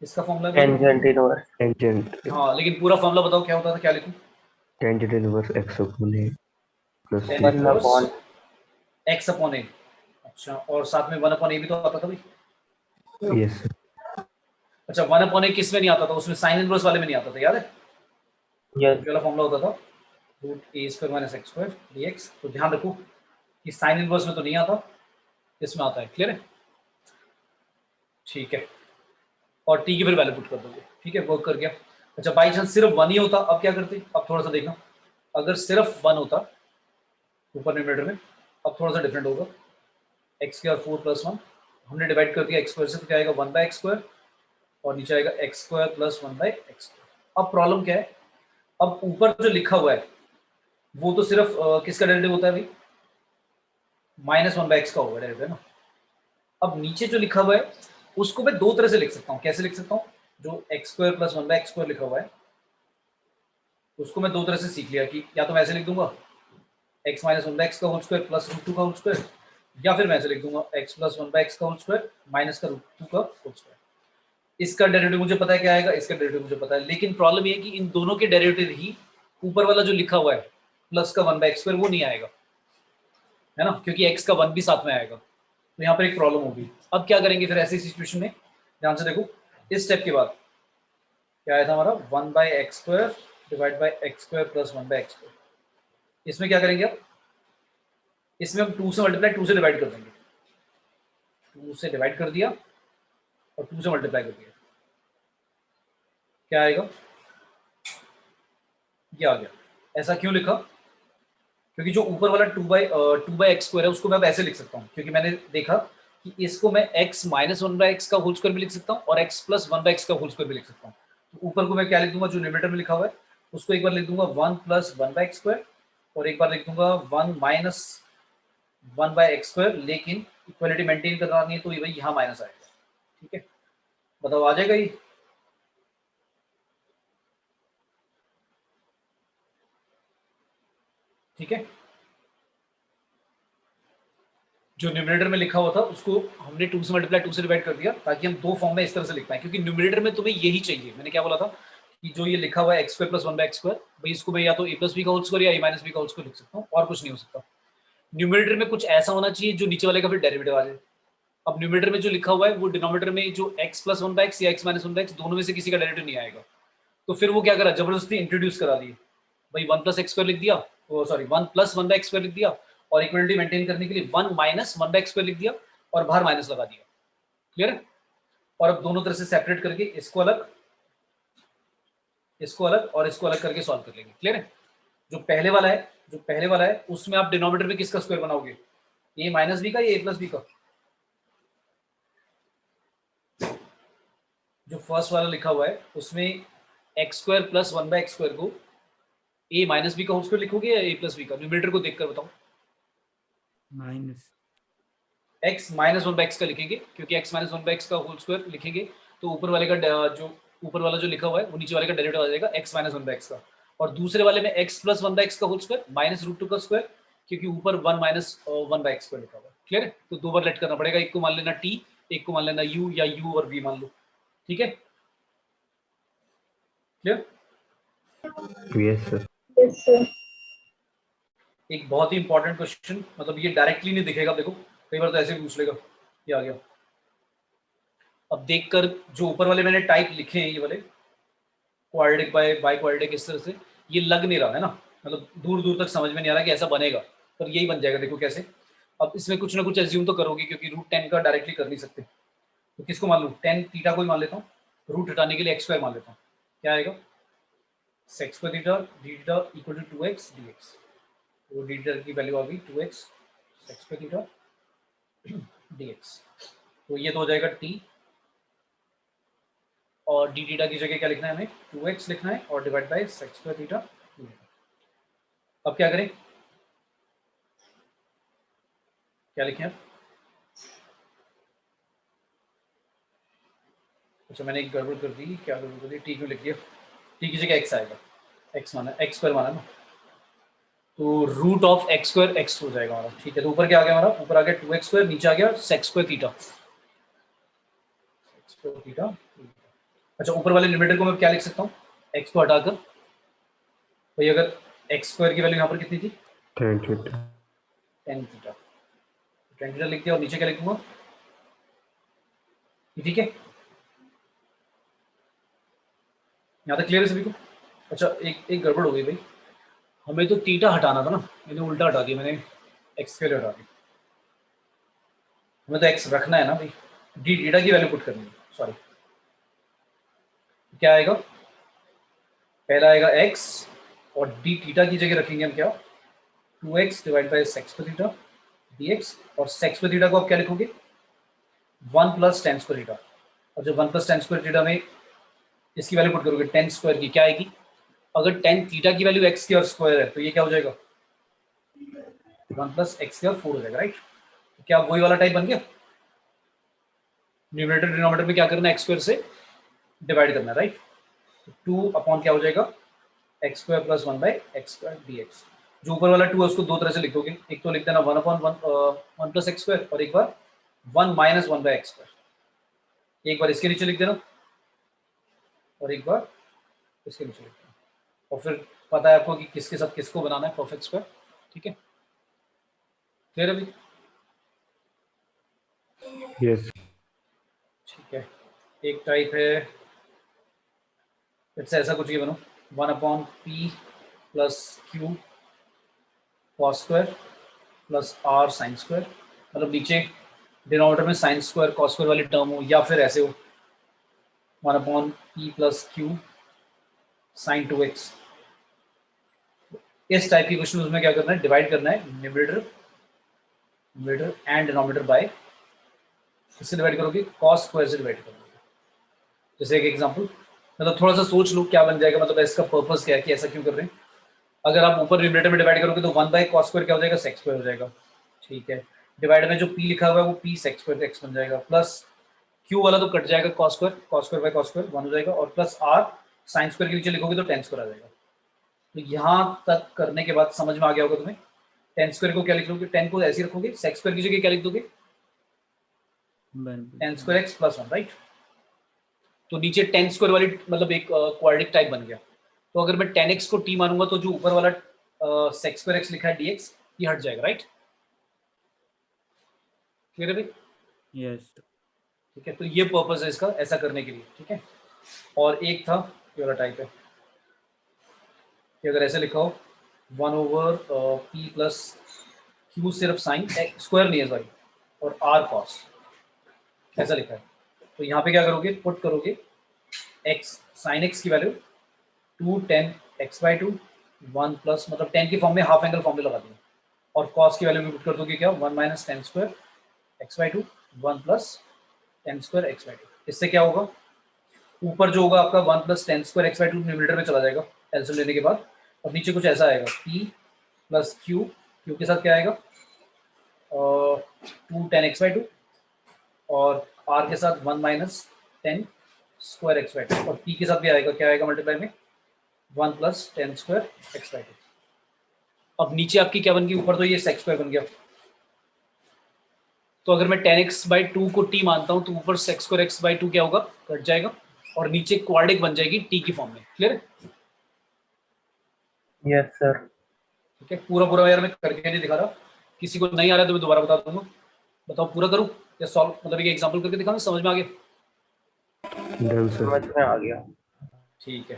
किसका फॉर्मूला है भाई? टेंजेंट इनवर्स टेंजेंट हाँ लेकिन पूरा फॉर्मूला बताओ क्या होता था, क्या लिखूं? टेंजेंट इनवर्स एक्स अपॉन ए प्लस टेन सी। इनवर्स एक्स अपॉन ए। अच्छा और साथ में 1 अपॉन ए भी तो आता था भाई। यस अच्छा 1 अपॉन ए किस में नहीं आता था, उसमें साइन इनवर्स वाले में नहीं आता था, याद है? यस ये वाला फॉर्मूला होता था root A square minus X square dx। तो ध्यान रखो कि साइन इनवर्स में तो नहीं आता, इसमें आता है, क्लियर है? ठीक है, और टी की फिर वैल्यू पुट कर दोगे, ठीक है, वर्क कर गया। अच्छा बाई चांस सिर्फ 1 ही होता, अब क्या करते, अब थोड़ा सा देखना, अगर सिर्फ 1 होता ऊपर न्यूमरेटर में, अब थोड़ा सा डिफरेंट होगा, एक्स के और 4 प्लस 1 हमने डिवाइड कर दिया एक्स स्क्वायर से, तो क्या आएगा 1 बाई एक्स स्क्वायर, और नीचे आएगा x square plus 1 by x square. अब प्रॉब्लम क्या है, अब ऊपर जो लिखा हुआ है वो तो सिर्फ किसका डेरिवेटिव होता है भाई, माइनस 1 बाई एक्स का होगा डेरिवेटिव, है ना। अब नीचे जो लिखा हुआ है उसको मैं दो तरह से लिख सकता हूँ, कैसे लिख सकता हूँ, जो x square plus 1 by x square लिखा हुआ है उसको मैं दो तरह से सीख लिया कि या तो मैं ऐसे लिख दूंगा x minus one by x का होल स्क्वायर प्लस रूट 2 का होल स्क्वायर, या फिर मैं ऐसे लिख दूंगा एक्स प्लस 1 बाई एक्स का होल स्क्वायर माइनस का रूट 2 का होल स्क्वायर। इसका डेरिवेटिव मुझे पता है क्या आएगा, इसका डेरिवेटिव मुझे पता है, लेकिन प्रॉब्लम ये है कि इन दोनों के डेरिवेटिव ही ऊपर वाला जो लिखा हुआ है प्लस का 1 बाई एक्स स्क्वायर वो नहीं आएगा, है ना, क्योंकि एक्स का 1 भी साथ में आएगा। तो यहाँ पर एक प्रॉब्लम होगी। अब क्या करेंगे फिर ऐसी सिचुएशन में, ध्यान से देखो, इस स्टेप के बाद क्या आया था हमारा 1 by x square divide by x square plus 1 by x square. इसमें क्या करेंगे अब, इसमें हम 2 से मल्टीप्लाई 2 से डिवाइड कर देंगे, 2 से डिवाइड कर दिया और 2 से मल्टीप्लाई कर दिया, क्या आएगा, ये आ गया। ऐसा क्यों लिखा, क्योंकि जो ऊपर वाला 2 बाई एक्स स्क्वायर है उसको मैं अब ऐसे लिख सकता हूँ, क्योंकि मैंने देखा कि इसको मैं x माइनस 1 बाई एक्स का होल स्क्वायर भी लिख सकता हूँ और x प्लस 1 बाई एक्स का होल स्क्वायर भी लिख सकता हूँ। तो ऊपर को मैं क्या लिख दूंगा, जो न्यूमरेटर में लिखा हुआ है उसको एक बार लिख दूंगा 1 प्लस 1 बाई एक्स स्क्वायर, और एक बार लिख दूंगा 1 माइनस 1 बाई एक्स स्क्वायर, लेकिन इक्वलिटी मेंटेन करनी है तो ये भाई यहाँ माइनस आएगा, ठीक है। बताओ आ जाएगा ये, ठीक है। जो न्यूमरेटर में लिखा हुआ था उसको हमने 2 से मल्टीप्लाई 2 से डिवाइड कर दिया, ताकि हम दो फॉर्म में इस तरह से लिख पाए, क्योंकि न्यूमरेटर में तुम्हें यही चाहिए। मैंने क्या बोला था कि जो ये लिखा हुआ है x square plus 1 by x square, भाई इसको मैं या तो ए प्लस बी का होल स्क्वायर या ए माइनस बी का होल स्क्वायर लिख सकता हूँ, और कुछ नहीं हो सकता। न्यूमरेटर में कुछ ऐसा होना चाहिए जो नीचे वाले का फिर डेरिवेटिव आ जाए। अब न्यूमरेटर में जो लिखा हुआ है वो डिनोमिनेटर में जो एक्स प्लस 1 बाई एक्स या एक्स माइनस 1 बाई एक्स दोनों में से किसी का डेरिवेटिव नहीं आएगा। तो फिर वो क्या करा, जबरदस्ती इंट्रोड्यूस करा दिए, भाई 1 प्लस एक्स स्क्वायर लिख दिया, sorry 1 plus 1 by x square लिख दिया, और इक्वलिटी मेंटेन करने के लिए 1 माइनस 1 बाई एक्स स्क्वायर लिख दिया, और बाहर माइनस लगा दिया, क्लियर है। और अब दोनों तरह से सेपरेट करके इसको अलग, इसको अलग और इसको अलग करके सॉल्व कर लेंगे, क्लियर है। जो पहले वाला है, जो पहले वाला है उसमें आप डिनोमिनेटर में किसका स्क्वायर बनाओगे, ए माइनस बी का या ए प्लस बी का। जो फर्स्ट वाला लिखा हुआ है उसमें x square plus 1 by x square को ए माइनस बी का होल स्क्वायर लिखोगे या ए प्लस बी का, न्यूमरेटर को देखकर बताओ। Minus x minus 1 by x का लिखेंगे, क्योंकि एक्स माइनस 1 बाई एक्स का होल स्क्वायर लिखेंगे तो ऊपर वाले का जो ऊपर वाला जो लिखा हुआ है वो नीचे वाले का डेरिवेटिव आ जाएगा एक्स माइनस 1 बाई एक्स का, और दूसरे वाले में एक्स प्लस 1 बाई एक्स का होल स्क्वायर माइनस रूट 2 का स्क्वायर, क्योंकि ऊपर 1 माइनस 1 बाई एक्स स्क्वायर लिखा हुआ है, क्लियर है। तो दो बार लेट करना पड़ेगा, एक को मान लेना टी, एक को मान लेना यू, या यू और वी मान लो, ठीक है, clear. Yes sir Yes, sir. एक बहुत ही इंपॉर्टेंट क्वेश्चन, मतलब ये डायरेक्टली नहीं दिखेगा, देखो कई बार तो ऐसे भी पूछ लेगा, ये आ गया। अब देखकर जो ऊपर वाले मैंने टाइप लिखे हैं ये वाले क्वाड्रेटिक बाय क्वाड्रेटिक, इस तरह से ये लग नहीं रहा है ना, मतलब दूर दूर तक समझ में नहीं आ रहा कि ऐसा बनेगा, पर यही बन जाएगा, देखो कैसे। अब इसमें कुछ ना कुछ एज्यूम तो करोगे, क्योंकि रूट 10 का डायरेक्टली कर नहीं सकते, तो किसको मान लूँ, टेन थीटा को ही मान लेता हूँ, रूट हटाने के लिए एक्स स्क्वायर मान लेता हूँ, क्या आएगा, sec square theta d theta equal to 2x dx, तो डी थीटा की वैल्यू आ गई 2x sex square theta dx, तो ये तो हो जाएगा t, और डी थीटा की जगह क्या लिखना है हमें, 2x लिखना है और divide by sec square theta. अब क्या करें, क्या लिखें अब? अच्छा मैंने एक गड़बड़ कर दी, क्या गड़बड़ कर दी, टी क्यों लिख दिया, टी की जगह x आएगा, x माना x स्क्वायर माना ना, तो root of x square x हो जाएगा हमारा। ठीक है, तो ऊपर क्या आ गया हमारा, ऊपर आ गया 2x स्क्वायर, नीचे आ गया सेक स्क्वायर थीटा। अच्छा ऊपर वाले न्यूमरेटर को मैं क्या लिख सकता हूँ, x को हटाकर, भाई अगर x स्क्वायर की वैल्यू यहाँ पर कितनी थी, tan theta. tan theta, tan theta लिख दिया और नीचे क्या लिख दूंगा, ठीक है यहाँ तक क्लियर है सभी को। अच्छा एक गड़बड़ हो गई भाई, हमें तो थीटा हटाना था ना, मैंने उल्टा हटा दिया, मैंने x के लिए हटा दिया, हमें तो x रखना है ना भाई, डी थीटा की वैल्यू पुट करनी है, सॉरी। क्या आएगा, पहला आएगा x और डी थीटा की जगह रखेंगे हम क्या, 2x divide by sec square theta dx, और सेक स्क्वायर थीटा को आप क्या लिखोगे, 1 प्लस tan स्क्वायर थीटा, और जब 1 प्लस tan स्क्वायर थीटा में इसकी वैल्यू पुट करोगे tan स्क्वायर की, क्या आएगी, अगर tan थीटा की वैल्यू x की स्क्वायर है तो ये क्या हो जाएगा, 1 प्लस x की 4 हो जाएगा, राइट। तो क्या वही वाला टाइप बन गया, न्यूमरेटर डिनोमिनेटर में क्या करना है, x स्क्वायर से डिवाइड करना है, राइट। 2 अपॉन क्या हो जाएगा, x square plus 1 by x square dx। जो ऊपर वाला 2 है उसको दो तरह से लिख दोगे, एक तो लिख देना 1 अपॉन 1 प्लस एक्स स्क्वायर, और एक बार 1 माइनस 1 बाई एक्स स्क्वायर, एक बार इसके नीचे लिख देना और एक बार इसके नीचे लिख देना, और फिर पता है आपको कि किसके साथ किसको बनाना है परफेक्ट स्क्वायर। ठीक है, क्लियर अभी? यस। ठीक है, एक टाइप है, फिर से ऐसा कुछ ये बनो, 1 upon P plus Q cos square plus R sine square, मतलब नीचे डिनोमिनेटर में साइन स्क्वायर कॉस स्क्वायर वाली टर्म हो, या फिर ऐसे हो 1 upon P plus Q sine 2x। इस टाइप की क्वेश्चन में क्या करना है, डिवाइड करना है न्यूमरेटर एंड डिनोमिनेटर बाय, किससे डिवाइड करोगे, कॉस स्क्वायर से डिवाइड करोगे। जैसे एक एग्जांपल, मतलब थोड़ा सा सोच लो क्या बन जाएगा, मतलब इसका पर्पस क्या है कि ऐसा क्यों कर रहे हैं। अगर आप ऊपर न्यूमरेटर में डिवाइड करोगे तो 1 बाय कॉस स्क्वायर क्या हो जाएगा, सेक स्क्वायर हो जाएगा। ठीक है, डिवाइड में जो p लिखा हुआ है वो p सेक स्क्वायर x बन जाएगा, प्लस q वाला तो कट जाएगा, cos square by cos square 1 हो जाएगा, और प्लस r साइन स्क्वायर के नीचे लिखोगे तो tan स्क्वायर आ जाएगा। तो यहाँ तक करने के बाद समझ में आ गया होगा तुम्हें, tan स्क्वायर को क्या लिख लोगे, tan को ऐसे ही रखोगे, सेक स्क्वायर की जगह क्या लिख दोगे, tan square x plus 1, right. तो नीचे tan स्क्वायर वाली मतलब एक क्वाड्रेटिक टाइप बन गया। तो अगर मैं tan x को t मानूंगा तो जो ऊपर वाला सेक स्क्वायर x लिखा है dx ये हट जाएगा, राइट। क्लियर है भाई? यस। ठीक है, तो ये पर्पस है इसका ऐसा करने के लिए। ठीक है, और एक था ये वाला टाइप है कि अगर ऐसे लिखा हो 1 ओवर p प्लस क्यू सिर्फ साइन स्क्वायर नहीं है सॉरी, और r कॉस, ऐसा लिखा है। तो यहाँ पे क्या करोगे, पुट करोगे x साइन x की value 2 tan x by 2 1 plus, मतलब tan की फॉर्म में हाफ एंगल फॉर्मूला लगा दिया, और cos की वैल्यू भी पुट कर दोगे क्या, 1 minus tan square x by 2 1 plus tan square x by 2। इससे क्या होगा, ऊपर जो होगा आपका 1 plus tan square x by 2 numerator में चला जाएगा एलसीएम लेने के बाद, और नीचे कुछ ऐसा आएगा p प्लस q, q के साथ क्या आएगा 2 tan x बाई 2, और r के साथ 1 minus tan square x by 2, और p के साथ भी आएगा, क्या आएगा मल्टीप्लाई में 1 plus tan square x by 2। अब नीचे आपकी क्या बन गई, ऊपर तो ये सेक स्क्वायर बन गया, तो अगर मैं tan x बाई 2 को t मानता हूं तो ऊपर सेक स्क्वायर x बाई 2 क्या होगा, कट जाएगा, और नीचे क्वाड्रिक बन जाएगी t की फॉर्म में। क्लियर है? Yes sir. ठीक है, पूरा पूरा यार मैं करके नहीं दिखा रहा, किसी को नहीं आ रहा है तो मैं दोबारा बता दूंगा। बताओ पूरा करूं या सॉल्व, मतलब एक एग्जांपल करके दिखाऊं, समझ में आ गया? Done sir. समझ में आ गया। ठीक है,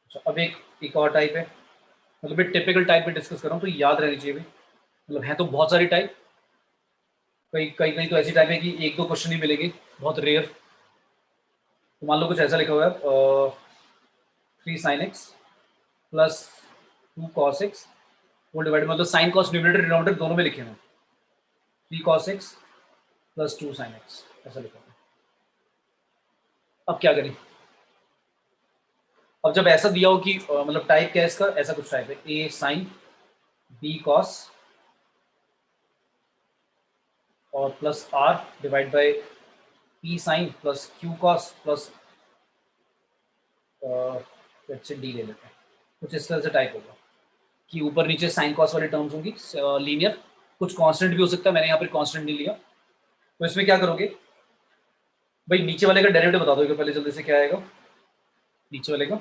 अच्छा अब एक और टाइप है, मतलब एक टिपिकल टाइप पे डिस्कस कर रहा हूँ तो याद रहनी चाहिए भाई, मतलब है तो बहुत सारी टाइप, कई कई कई तो ऐसी टाइप है कि एक दो क्वेश्चन ही मिलेंगे, बहुत रेयर। तो मान लो कुछ ऐसा लिखा हुआ है 3 sin x plus 2 cos x whole divide, मतलब साइन कॉस न्यूमरेटर डिनोमिनेटर दोनों में लिखे हैं 3 cos x plus 2 sin x, ऐसा लिखा हुआ है। अब क्या करें, अब जब ऐसा दिया हो कि मतलब टाइप क्या है इसका, ऐसा कुछ टाइप है ए साइन बी कॉस और plus R divide by P sine plus Q cos plus D ले लेते हैं, कुछ इस तरह से टाइप होगा कि ऊपर नीचे साइन कॉस वाली टर्म्स होंगी लीनियर, कुछ कांस्टेंट भी हो सकता है, मैंने यहाँ पर कांस्टेंट नहीं लिया। तो इसमें क्या करोगे भाई, नीचे वाले का डेरिवेटिव बता दो पहले जल्दी से, क्या आएगा नीचे वाले का,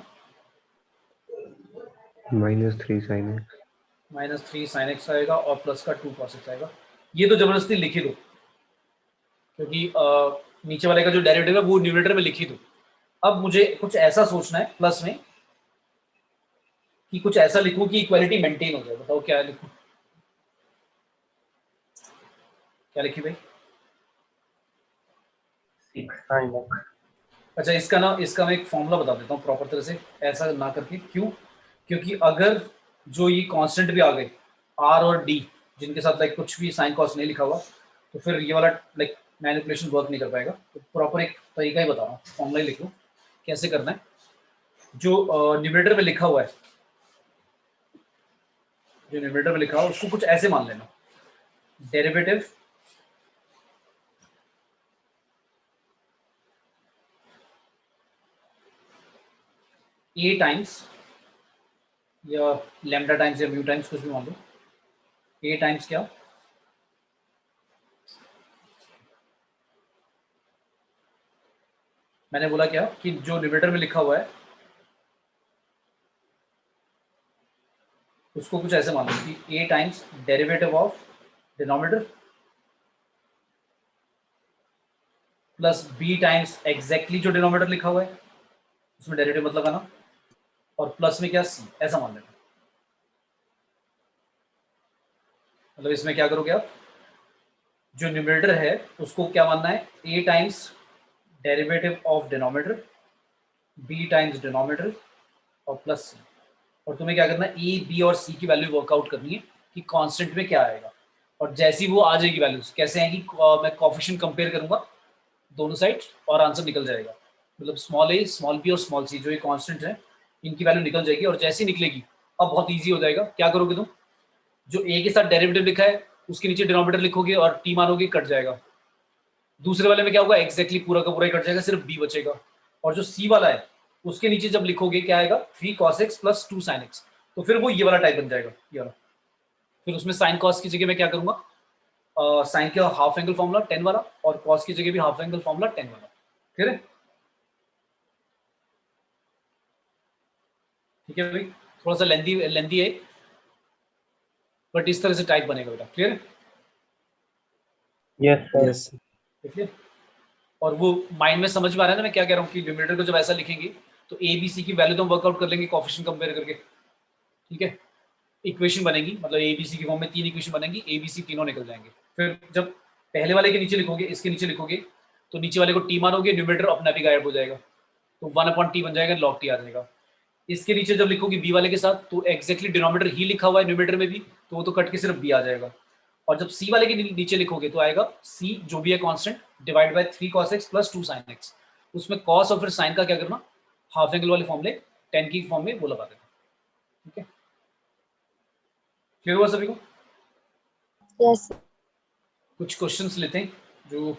-3 sin x -3 sin x आएगा और प्लस का 2 cos x आएगा। ये तो जबरदस्ती लिखी दो क्योंकि नीचे वाले का जो डेरिवेटिव है वो न्यूमरेटर में लिखी दो। अब मुझे कुछ ऐसा सोचना है प्लस में कि कुछ ऐसा लिखूं कि इक्वालिटी मेंटेन हो जाए। बताओ क्या लिखूं, क्या लिखी भाई? 6 sin x। अच्छा, इसका मैं एक फॉर्मूला बता देता हूँ प्रॉपर तरह से, ऐसा ना करके। क्यों? क्योंकि अगर जो ये कांस्टेंट भी आ गए आर और डी, जिनके साथ लाइक कुछ भी साइन कॉस नहीं लिखा हुआ, तो फिर ये वाला लाइक मैनिपुलेशन वर्क नहीं कर पाएगा। तो प्रॉपर एक तरीका ही बता रहा हूँ, फॉर्मूला ही लिख लो कैसे करना है। जो न्यूमरेटर में लिखा हुआ है, जो न्यूमरेटर में लिखा हुआ उसको कुछ ऐसे मान लेना, डेरिवेटिव ए टाइम्स या लैम्डा टाइम्स या म्यू टाइम्स, कुछ भी मान लो। ए टाइम्स क्या, मैंने बोला क्या कि जो न्यूमरेटर में लिखा हुआ है उसको कुछ ऐसे मान लो कि A times derivative of denominator plus B times exactly जो डिनोमिनेटर लिखा हुआ है उसमें डेरिवेटिव मत लगाना, और प्लस में क्या सी, ऐसा मान लेना। मतलब इसमें क्या करोगे आप, जो न्यूमरेटर है उसको क्या मानना है, A times derivative of denominator B times denominator और प्लस सी, और तुम्हें क्या करना है, ए बी और सी की वैल्यू वर्कआउट करनी है कि कांस्टेंट में क्या आएगा। और जैसी वो आ जाएगी वैल्यूज, कैसे आएंगी, मैं कोएफिशिएंट कंपेयर करूंगा दोनों साइड और आंसर निकल जाएगा। मतलब स्मॉल ए स्मॉल बी और स्मॉल सी जो ये कांस्टेंट है इनकी वैल्यू निकल जाएगी, और जैसी निकलेगी अब बहुत ईजी हो जाएगा। क्या करोगे तुम, जो ए के साथ डेरिवेटिव लिखा है उसके नीचे डिनोमिनेटर लिखोगे और टी मानोगे, कट जाएगा। दूसरे वाले में क्या होगा, एक्जैक्टली पूरा का पूरा ही कट जाएगा, सिर्फ बी बचेगा। और जो सी वाला है उसके नीचे जब लिखोगे क्या आएगा, 3 cos x plus 2 sin x, तो फिर वो ये वाला टाइप बन जाएगा, ये वाला। फिर उसमें साइन कॉस की जगह मैं क्या करूंगा, साइन का हाफ एंगल फॉर्मूला 10 वाला, और कॉस की जगह भी हाफ एंगल फॉर्मूला 10 वाला। ठीक है, ठीक है भाई, थोड़ा सा लेंदी है बट इस तरह से टाइप बनेगा बेटा। क्लियर है? Yes sir. Yes. देखिए, और वो माइंड में समझ में आ रहा है ना मैं क्या कह रहा हूँ, कि न्यूमरेटर को जब ऐसा लिखेंगे तो ए बी सी की वैल्यू तो हम वर्कआउट कर लेंगे कोएफिशिएंट कंपेयर करके। ठीक है, इक्वेशन बनेगी, मतलब ए बी सी की फॉर्म में 3 इक्वेशन बनेंगी, ए बी सी तीनों निकल जाएंगे। फिर जब पहले वाले के नीचे लिखोगे, इसके नीचे लिखोगे, तो नीचे वाले को टी मानोगे, न्यूमरेटर अपना भी गायब हो जाएगा, तो 1/t बन जाएगा, log t आ जाएगा। इसके नीचे जब लिखोगे बी वाले के साथ, तो एक्जैक्टली डिनोमिनेटर ही लिखा हुआ है न्यूमरेटर में भी, तो वो तो कट के सिर्फ बी आ जाएगा। और जब सी वाले के नीचे लिखोगे तो आएगा सी जो भी है constant divide by 3 cos x plus 2 sin x। उसमें कॉस और फिर साइन का क्या करना, हाफ एंगल वाले फॉर्मूले 10 की फॉर्म में वो लगा देना। ठीक है, क्लियर हुआ सभी को? यस कुछ क्वेश्चंस लेते हैं जो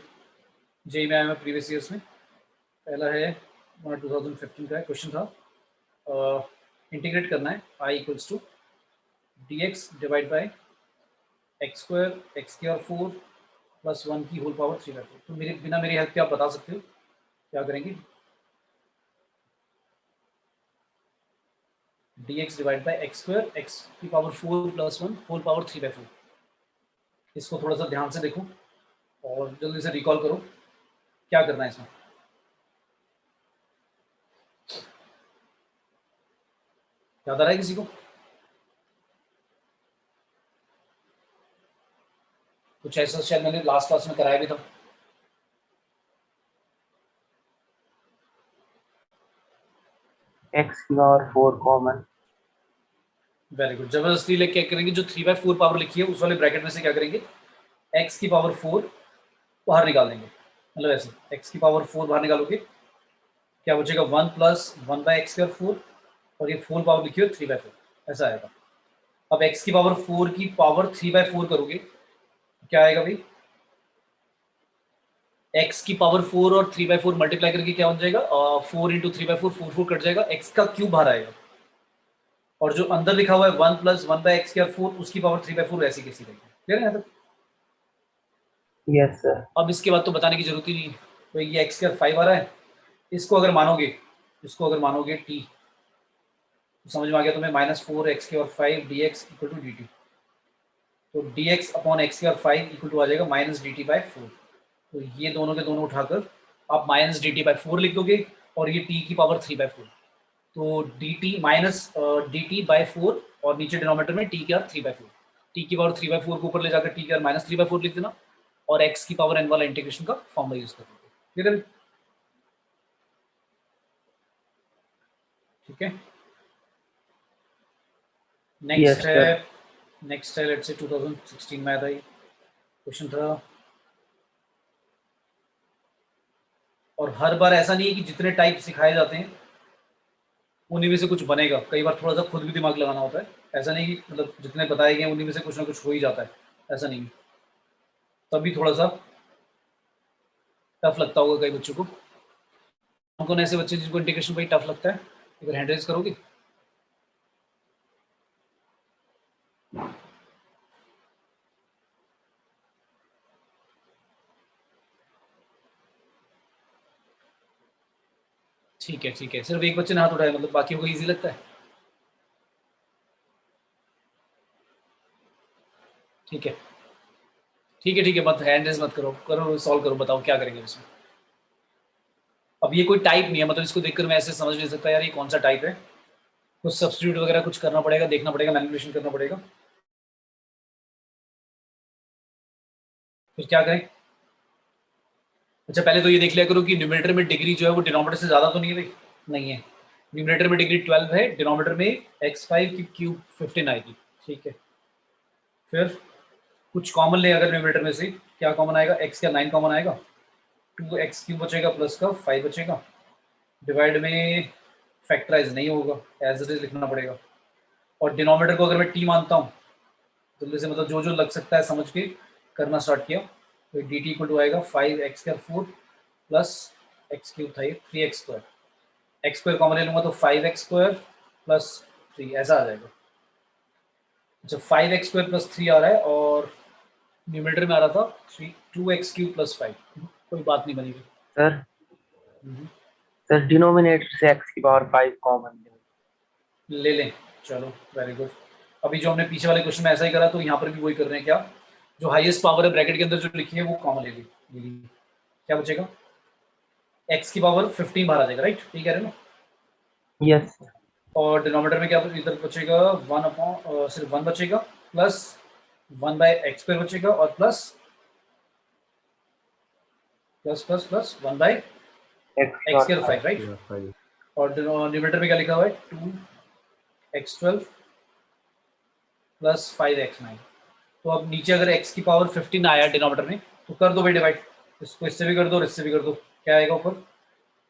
जेई में आए हैं प्रीवियस ईयर्स में। पहला है 2015 का क्वेश्चन था, इंटीग्रेट करना है i equals to dx divide by x square x की और 4 प्लस 1 की होल पावर 3/4। तो मेरे बिना मेरी हेल्प के आप बता सकते हो क्या करेंगे, dx divide by x square x की पावर 4 प्लस 1 होल पावर 3/4। इसको थोड़ा सा ध्यान से देखो और जल्दी से रिकॉल करो क्या करना है इसमें। याद आ रहा है किसी को? कुछ ऐसा शायद मैंने लास्ट क्लास में कराया भी था। x की पावर 4 कॉमन। वेरी गुड, जबरदस्ती लेके क्या करेंगे, जो 3/4 पावर लिखी है उस वाले ब्रैकेट में से क्या करेंगे, x की पावर 4 बाहर निकाल देंगे। मतलब ऐसे x की पावर 4 बाहर निकालोगे क्या बचेगा 1 प्लस 1/x² 4 और ये 4 पावर लिखी हो 3/4, ऐसा आएगा। अब x की पावर 4 की पावर 3/4 करोगे क्या आएगा भाई, x की पावर 4 और 3/4 मल्टीप्लाई करके क्या बन जाएगा, 4 इंटू 3/4, 4 कट जाएगा, x का क्यूब बाहर आएगा, और जो अंदर लिखा हुआ है 1 प्लस 1/x² 4 उसकी पावर 3/4 ऐसी कैसी रहेगी। क्लियर है यहाँ तक? Yes, sir. अब इसके बाद तो बताने की जरूरत ही नहीं है, तो ये x² 5 आ रहा है, इसको अगर मानोगे t, तो समझ में आ गया तुम्हें, -4x² 5 dx equal to dt, तो dx upon x² 5 equal to आ जाएगा -dt/4। तो ये दोनों के दोनों उठाकर आप -dt/4 लिख दोगे, और ये t की पावर 3/4, तो dt माइनस dt/4 और नीचे डिनोमिनेटर में t की पावर 3/4, t की पावर 3/4 को ऊपर ले जाकर t की पावर -3/4 लिख देना, और x की पावर n वाला इंटीग्रेशन का फॉर्मूला यूज कर दोगे। क्लियर है? ठीक है। Yes, sir. नेक्स्ट है लेट्स से 2016 में आया था ये क्वेश्चन था, और हर बार ऐसा नहीं है कि जितने टाइप सिखाए जाते हैं उन्हीं में से कुछ बनेगा, कई बार थोड़ा सा खुद भी दिमाग लगाना होता है, ऐसा नहीं कि मतलब जितने बताए गए उन्हीं में से कुछ ना कुछ हो ही जाता है, ऐसा नहीं है। तभी थोड़ा सा टफ लगता होगा कई बच्चों को। कौन कौन ऐसे बच्चे जिनको इंटीग्रेशन भाई टफ लगता है, अगर हैंड रेज करोगे? ठीक है, सिर्फ एक बच्चे ने हाथ उठाया, मतलब बाकियों को इजी लगता है। ठीक है, मत हैंड रेज मत करो सॉल्व करो, बताओ क्या करेंगे इसमें। अब ये कोई टाइप नहीं है, मतलब इसको देखकर मैं ऐसे समझ नहीं सकता यार ये कौन सा टाइप है, कुछ सब्स्टिट्यूट वगैरह कुछ करना पड़ेगा, देखना पड़ेगा, मैनिपुलेशन करना पड़ेगा। फिर क्या करें? अच्छा पहले तो ये देख लिया करो कि न्यूमरेटर में डिग्री जो है वो डिनोमिनेटर से ज़्यादा तो नहीं है भाई, नहीं है। न्यूमरेटर में डिग्री 12 है, डिनोमिनेटर में x5 की क्यूब 15 आएगी। ठीक है, फिर कुछ कॉमन ले अगर न्यूमरेटर में से, क्या कॉमन आएगा, x का 9 कॉमन आएगा, 2x³ बचेगा प्लस का 5 बचेगा, डिवाइड में फैक्टराइज नहीं होगा, एज इट इज लिखना पड़ेगा, और डिनोमिनेटर को अगर मैं t मानता हूँ जल्दी से, मतलब जो जो लग सकता है समझ के करना स्टार्ट किया, तो डी टी इक्वल टू आएगा 5x² प्लस x³ था ये 3x², x² कॉमन ले लूंगा तो 5x² प्लस 3 ऐसा आ जाएगा। अच्छा 5x² प्लस 3 आ रहा है, और न्यूमरेटर में आ रहा था 2x³ प्लस 5, कोई बात नहीं बनेगी। Sir, sir, denominator से x की पावर 5 कॉमन ले लें, चलो वेरी गुड। अभी जो हमने पीछे वाले क्वेश्चन में ऐसा ही करा, तो यहाँ पर भी वही कर रहे हैं, क्या जो हाईएस्ट पावर है ब्रैकेट के अंदर जो लिखी है वो कॉमन ले ली, क्या बचेगा, x की पावर 15 बाहर आ जाएगा, राइट, ठीक कह रहे हो ना। Yes, sir. और डिनोमिनेटर में क्या इधर बचेगा 1 अपॉन सिर्फ 1 बचेगा, प्लस 1/x² बचेगा, और plus plus plus plus 1/x² 5, right. और न्यूमरेटर में क्या लिखा हुआ है 2x12 प्लस 5x9। तो अब नीचे अगर x की पावर 15 आया डिनोमिनेटर में, तो कर दो भाई डिवाइड, इसको इससे भी कर दो और इससे भी कर दो, क्या आएगा ऊपर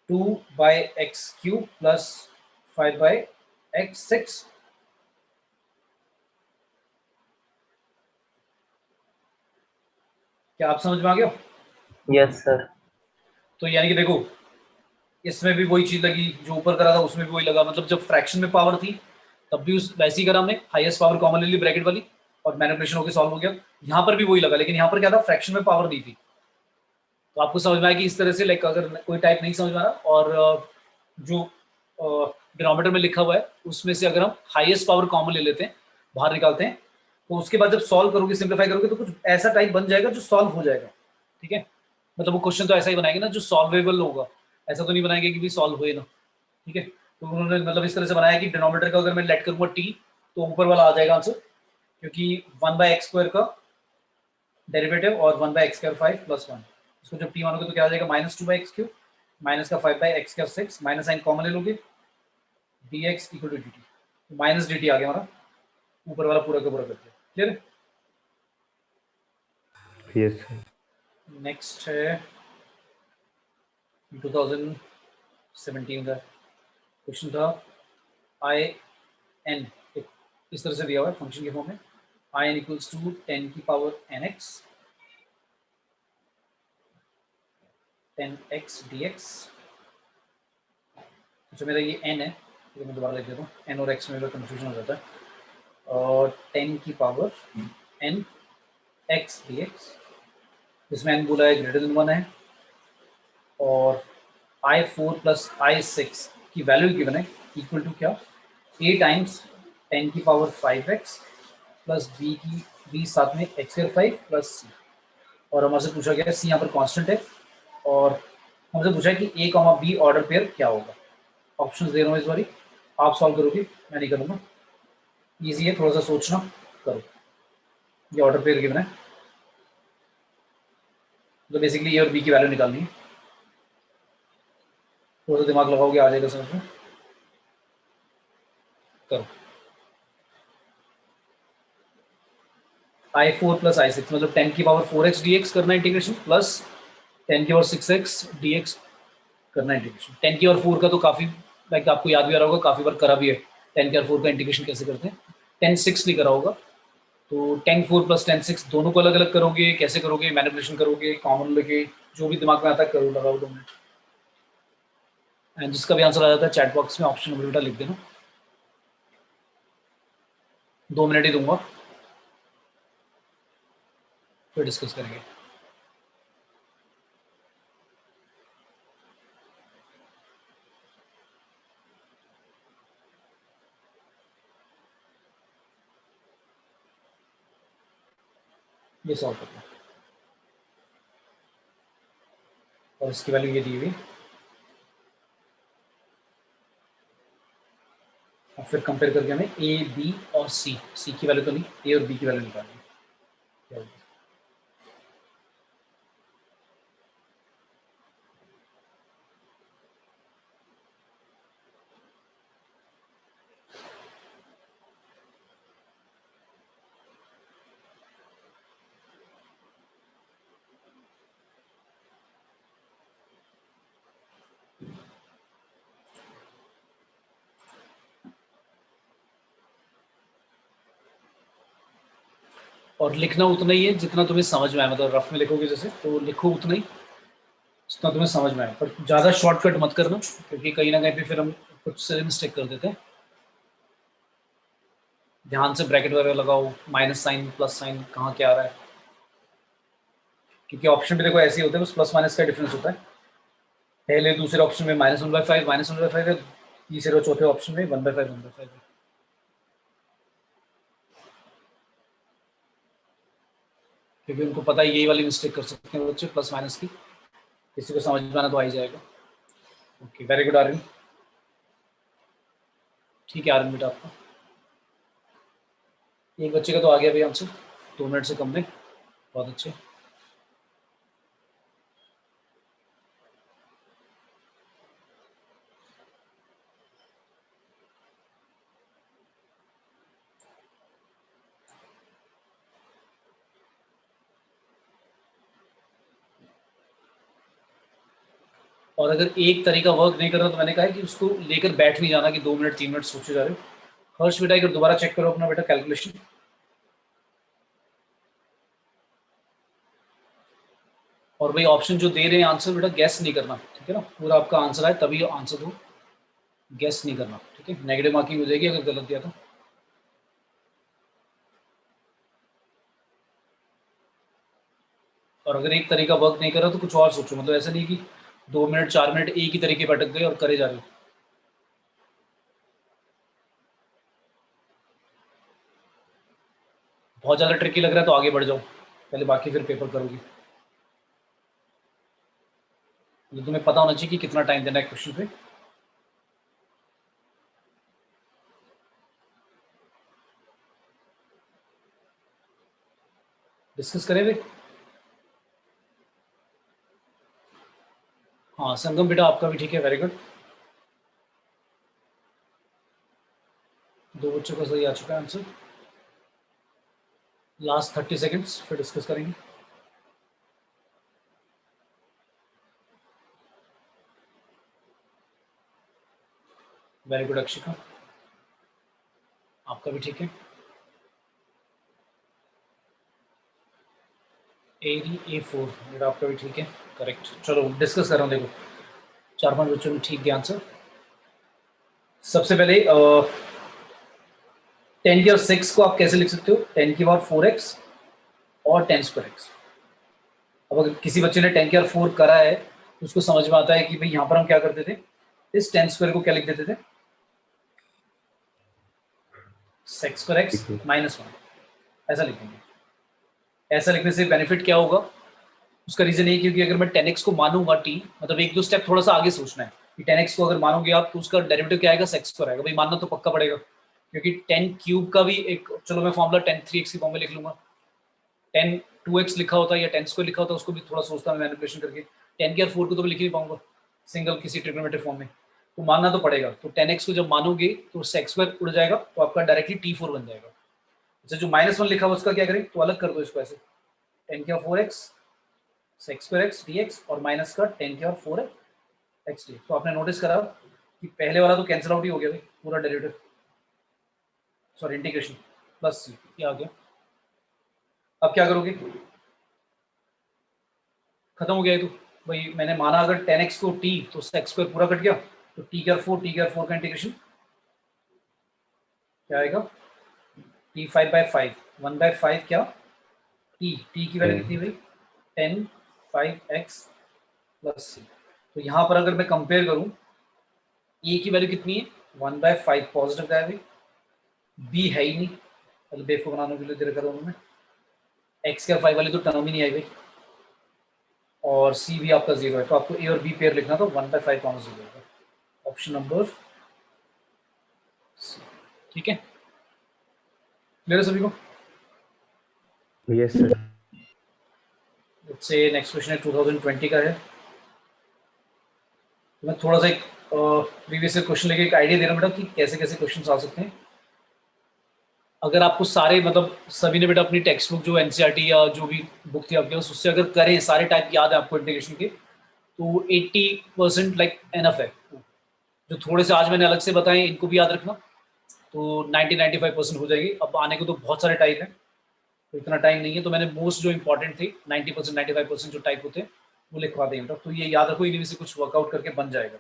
2/x³ प्लस 5/x6। क्या आप समझ में आ गया? Yes, sir. तो यानी कि देखो इसमें भी वही चीज लगी जो ऊपर करा था, उसमें भी वही लगा, मतलब जब फ्रैक्शन में पावर थी तब भी उस वैसे ही करा हमने, हाईएस्ट पावर कॉमन ले ली ब्रैकेट वाली, और मैनिपुलेशन होकर सॉल्व हो गया। यहाँ पर भी वही लगा, लेकिन यहाँ पर क्या था, फ्रैक्शन में पावर दी थी। तो आपको समझ में आया कि इस तरह से लाइक अगर कोई टाइप नहीं समझ में आ रहा, और जो डिनोमिनेटर में लिखा हुआ है उसमें से अगर हम हाईएस्ट पावर कॉमन ले लेते हैं, बाहर निकालते हैं, तो उसके बाद जब सॉल्व करोगे, सिंप्लीफाई करोगे, तो कुछ ऐसा टाइप बन जाएगा जो सॉल्व हो जाएगा। ठीक है, मतलब वो क्वेश्चन तो ऐसा ही बनाएंगे ना जो सॉल्वेबल होगा, ऐसा तो नहीं बनाएंगे कि भी सॉल्व हुए ना। ठीक है, तो उन्होंने मतलब इस तरह से बनाया कि डिनोमिनेटर का अगर मैं लेट करूंगा टी, तो ऊपर वाला आ जाएगा आंसर, क्योंकि 1/x² का डेरिवेटिव और 1/x² 5 प्लस 1, इसको जब टी मानोगे तो क्या आ जाएगा -2/x³ माइनस का 5/x² 6, माइनस साइन कॉमन ले लोगे, dx equal to dt, minus dt आ गया हमारा, ऊपर वाला पूरा का पूरा करके। क्लियर है? Yes sir. नेक्स्ट है 2017 17 का क्वेश्चन था आई एन, इस तरह से दिया हुआ है फंक्शन के फॉर्म में, आई एन इक्वल्स टू 10 की power N x 10x dx। अच्छा मेरा ये n है, तो मैं दोबारा लिख देता हूँ, n और x में मेरा कंफ्यूजन हो जाता है। और 10 की पावर n x dx, जिसमें n बोला है ग्रेटर देन 1 है, और I4 प्लस I6 की वैल्यू गिवन है इक्वल टू क्या, a टाइम्स 10 की पावर 5x प्लस b की b साथ में x स्क्वायर 5 प्लस c, और हमसे पूछा गया है c यहाँ पर कांस्टेंट है, और हमसे पूछा है कि a comma b order pair क्या होगा। ऑप्शंस दे रहा हूँ इस बारी, आप सॉल्व करोगे, मैं नहीं करूँगा, ईजी है, थोड़ा सा सोचना करो। ये ऑर्डर पेयर गिवन है, तो बेसिकली ए और बी की वैल्यू निकालनी है, थोड़ा सा दिमाग लगाओगे आ जाएगा समझ में, करो। I4 प्लस I6 मतलब 10 की पावर 4x dx करना इंटीग्रेशन, प्लस 10 की पावर 6x dx करना इंटीग्रेशन। 10 की पावर 4 का तो काफ़ी लाइक आपको याद भी आ रहा होगा, काफ़ी बार करा भी है 10 की पावर 4 का इंटीग्रेशन कैसे करते हैं। 10 6 नहीं करा होगा, तो 10 4 प्लस 10 6 दोनों को अलग अलग करोगे, कैसे करोगे, मैनिपुलेशन करोगे, कॉमन लेके जो भी दिमाग में आता है करो, लगाओ 2 मिनट। एंड जिसका भी आंसर आ जाता है चैट बॉक्स में ऑप्शन नंबर बेटा लिख देना, 2 मिनट ही दूंगा, फिर डिस्कस करेंगे। ये सॉल्व करना, और इसकी वैल्यू ये दी हुई, और फिर कंपेयर करके हमें ए बी और सी की वैल्यू तो नहीं, ए और बी की वैल्यू निकालनी है। और लिखना उतना ही है जितना तुम्हें समझ में आए, मतलब रफ में लिखोगे जैसे तो लिखो उतना ही जितना तुम्हें समझ में आए, पर ज़्यादा शॉर्टकट मत करना, क्योंकि कहीं ना कहीं पे फिर हम कुछ से मिस्टेक कर देते हैं। ध्यान से ब्रैकेट वगैरह लगाओ, माइनस साइन प्लस साइन कहाँ क्या आ रहा है, क्योंकि ऑप्शन भी देखो ऐसे ही होते हैं, बस प्लस माइनस का डिफरेंस होता है। पहले दूसरे ऑप्शन में -1/5 -1/5 है, तीसरे और चौथे ऑप्शन में 1/5 1/5 है। क्योंकि उनको पता है यही वाली मिस्टेक कर सकते हैं बच्चे प्लस माइनस की, किसी को समझ में आना तो आ ही जाएगा। ओके वेरी गुड आर्यन, ठीक है आर्यन बेटा, आपका एक बच्चे का तो आ गया भैया आंसर 2 मिनट से कम में, बहुत अच्छे। और अगर एक तरीका वर्क नहीं कर रहा तो मैंने कहा है कि उसको लेकर बैठ नहीं जाना कि 2 मिनट 3 मिनट सोचे जा रहे हो। हर्ष बेटा एक बार दोबारा चेक करो अपना बेटा कैलकुलेशन, और भाई ऑप्शन जो दे रहे हैं आंसर बेटा गैस नहीं करना, ठीक है ना, पूरा आपका आंसर आए तभी आंसर दो, गैस नहीं करना, ठीक है, नेगेटिव मार्किंग हो जाएगी अगर गलत दिया तो। और अगर एक तरीका वर्क नहीं कर रहा तो कुछ और सोचो, मतलब ऐसा नहीं कि 2 मिनट 4 मिनट एक ही तरीके पर अटक गए और करे जा रहे हो। बहुत ज़्यादा ट्रिकी लग रहा है तो आगे बढ़ जाओ पहले, बाकी फिर पेपर करोगे। तो तुम्हें पता होना चाहिए कि कितना टाइम देना है क्वेश्चन पे। डिस्कस करें भाई। हाँ संगम बेटा आपका भी ठीक है, वेरी गुड, 2 बच्चों का सही आ चुका है आंसर। लास्ट 30 सेकेंड्स फिर डिस्कस करेंगे। वेरी गुड अक्षिका, आपका भी ठीक है। A4 मेरा, आपका भी ठीक है, करेक्ट। चलो डिस्कस कर रहा हूँ, देखो 4-5 बच्चों ने ठीक दिया आंसर। सबसे पहले 10 की और 6 को आप कैसे लिख सकते हो? 10 की पावर 4x और 10 स्क्वायर x। अब अगर किसी बच्चे ने 10 की पावर 4 करा है तो उसको समझ में आता है कि भाई यहाँ पर हम क्या करते थे, इस 10 स्क्वायर को क्या लिख देते थे, सेक्स स्क्वायर x -1, ऐसा लिखेंगे। ऐसा लिखने से बेनिफिट क्या होगा? उसका रीजन ये क्योंकि अगर मैं 10x को मानूंगा t, मतलब एक दो स्टेप थोड़ा सा आगे सोचना है कि 10x को अगर मानोगे आप तो उसका डेरिवेटिव क्या आएगा, सेक्स स्क्वायर आएगा। भाई मानना तो पक्का पड़ेगा, क्योंकि 10 क्यूब का भी एक, चलो मैं फॉर्मूला 10 3x की फॉर्म में लिख लूंगा। 10 2x लिखा होता है या 10 स्क्वायर लिखा होता है, उसको भी थोड़ा सोचता मैं मैनिपुलेशन करके। 10 की और 4 को तो मैं लिख नहीं पाऊंगा सिंगल किसी ट्रिग्नोमेट्रिक फॉर्म में, तो मानना तो पड़ेगा। तो 10x को जब मानोगे तो सेक्स स्क्वायर उड़ जाएगा, तो आपका डायरेक्टली t4 बन जाएगा। अच्छा, जो -1 लिखा हुआ उसका क्या करें, तो अलग कर दो इसको ऐसे, 10 की और 4x sex square x dx और माइनस का 10 की और 4x dx। तो आपने नोटिस करा कि पहले वाला तो कैंसिल आउट ही हो गया भाई, पूरा डेरिवेटिव, सॉरी इंटीग्रेशन प्लस क्या आ गया। अब क्या करोगे, खत्म हो गया ये तो। भाई मैंने माना अगर 10x को t तो सेक्स स्क्वायर पूरा कट गया, तो t की 4 का इंटीग्रेशन क्या आएगा, t5/5 1/5 क्या t की वैल्यू कितनी भाई 10 5x प्लस c। तो यहाँ पर अगर मैं कंपेयर करूँ, a की वैल्यू कितनी है 1/5 पॉजिटिव का है भाई, b है ही नहीं, मतलब बेव को बनाने के लिए दे रखा था उन्होंने। x के 5 वाली तो टर्म ही नहीं आई भाई, और c भी आपका 0 है, तो आपको a और b पेयर लिखना तो 1/5 कॉमा 0 होगा, ऑप्शन नंबर C। ठीक है, क्लियर है सभी को? Yes sir. से नेक्स्ट क्वेश्चन है 2020 का है। तो मैं थोड़ा सा एक प्रीवियस क्वेश्चन लेके एक आइडिया दे रहा हूँ बेटा कि कैसे कैसे क्वेश्चन आ सकते हैं। अगर आपको सारे, मतलब सभी ने बेटा अपनी टेक्स्ट बुक जो एनसीईआरटी या जो भी बुक थी आपके पास, उससे अगर करें, सारे टाइप याद है आपको इंटीग्रेशन के, तो 80% लाइक एनफ है। जो थोड़े से आज मैंने अलग से बताए इनको भी याद रखना, तो 90-95% हो जाएगी। अब आने को तो बहुत सारे टाइप हैं, तो इतना टाइम नहीं है, तो मैंने मोस्ट जो इंपॉर्टेंट थी 90% 95% जो टाइप होते हैं वो लिखवा देंगे बेटा। तो ये याद रखो, इनमें से कुछ वर्कआउट करके बन जाएगा।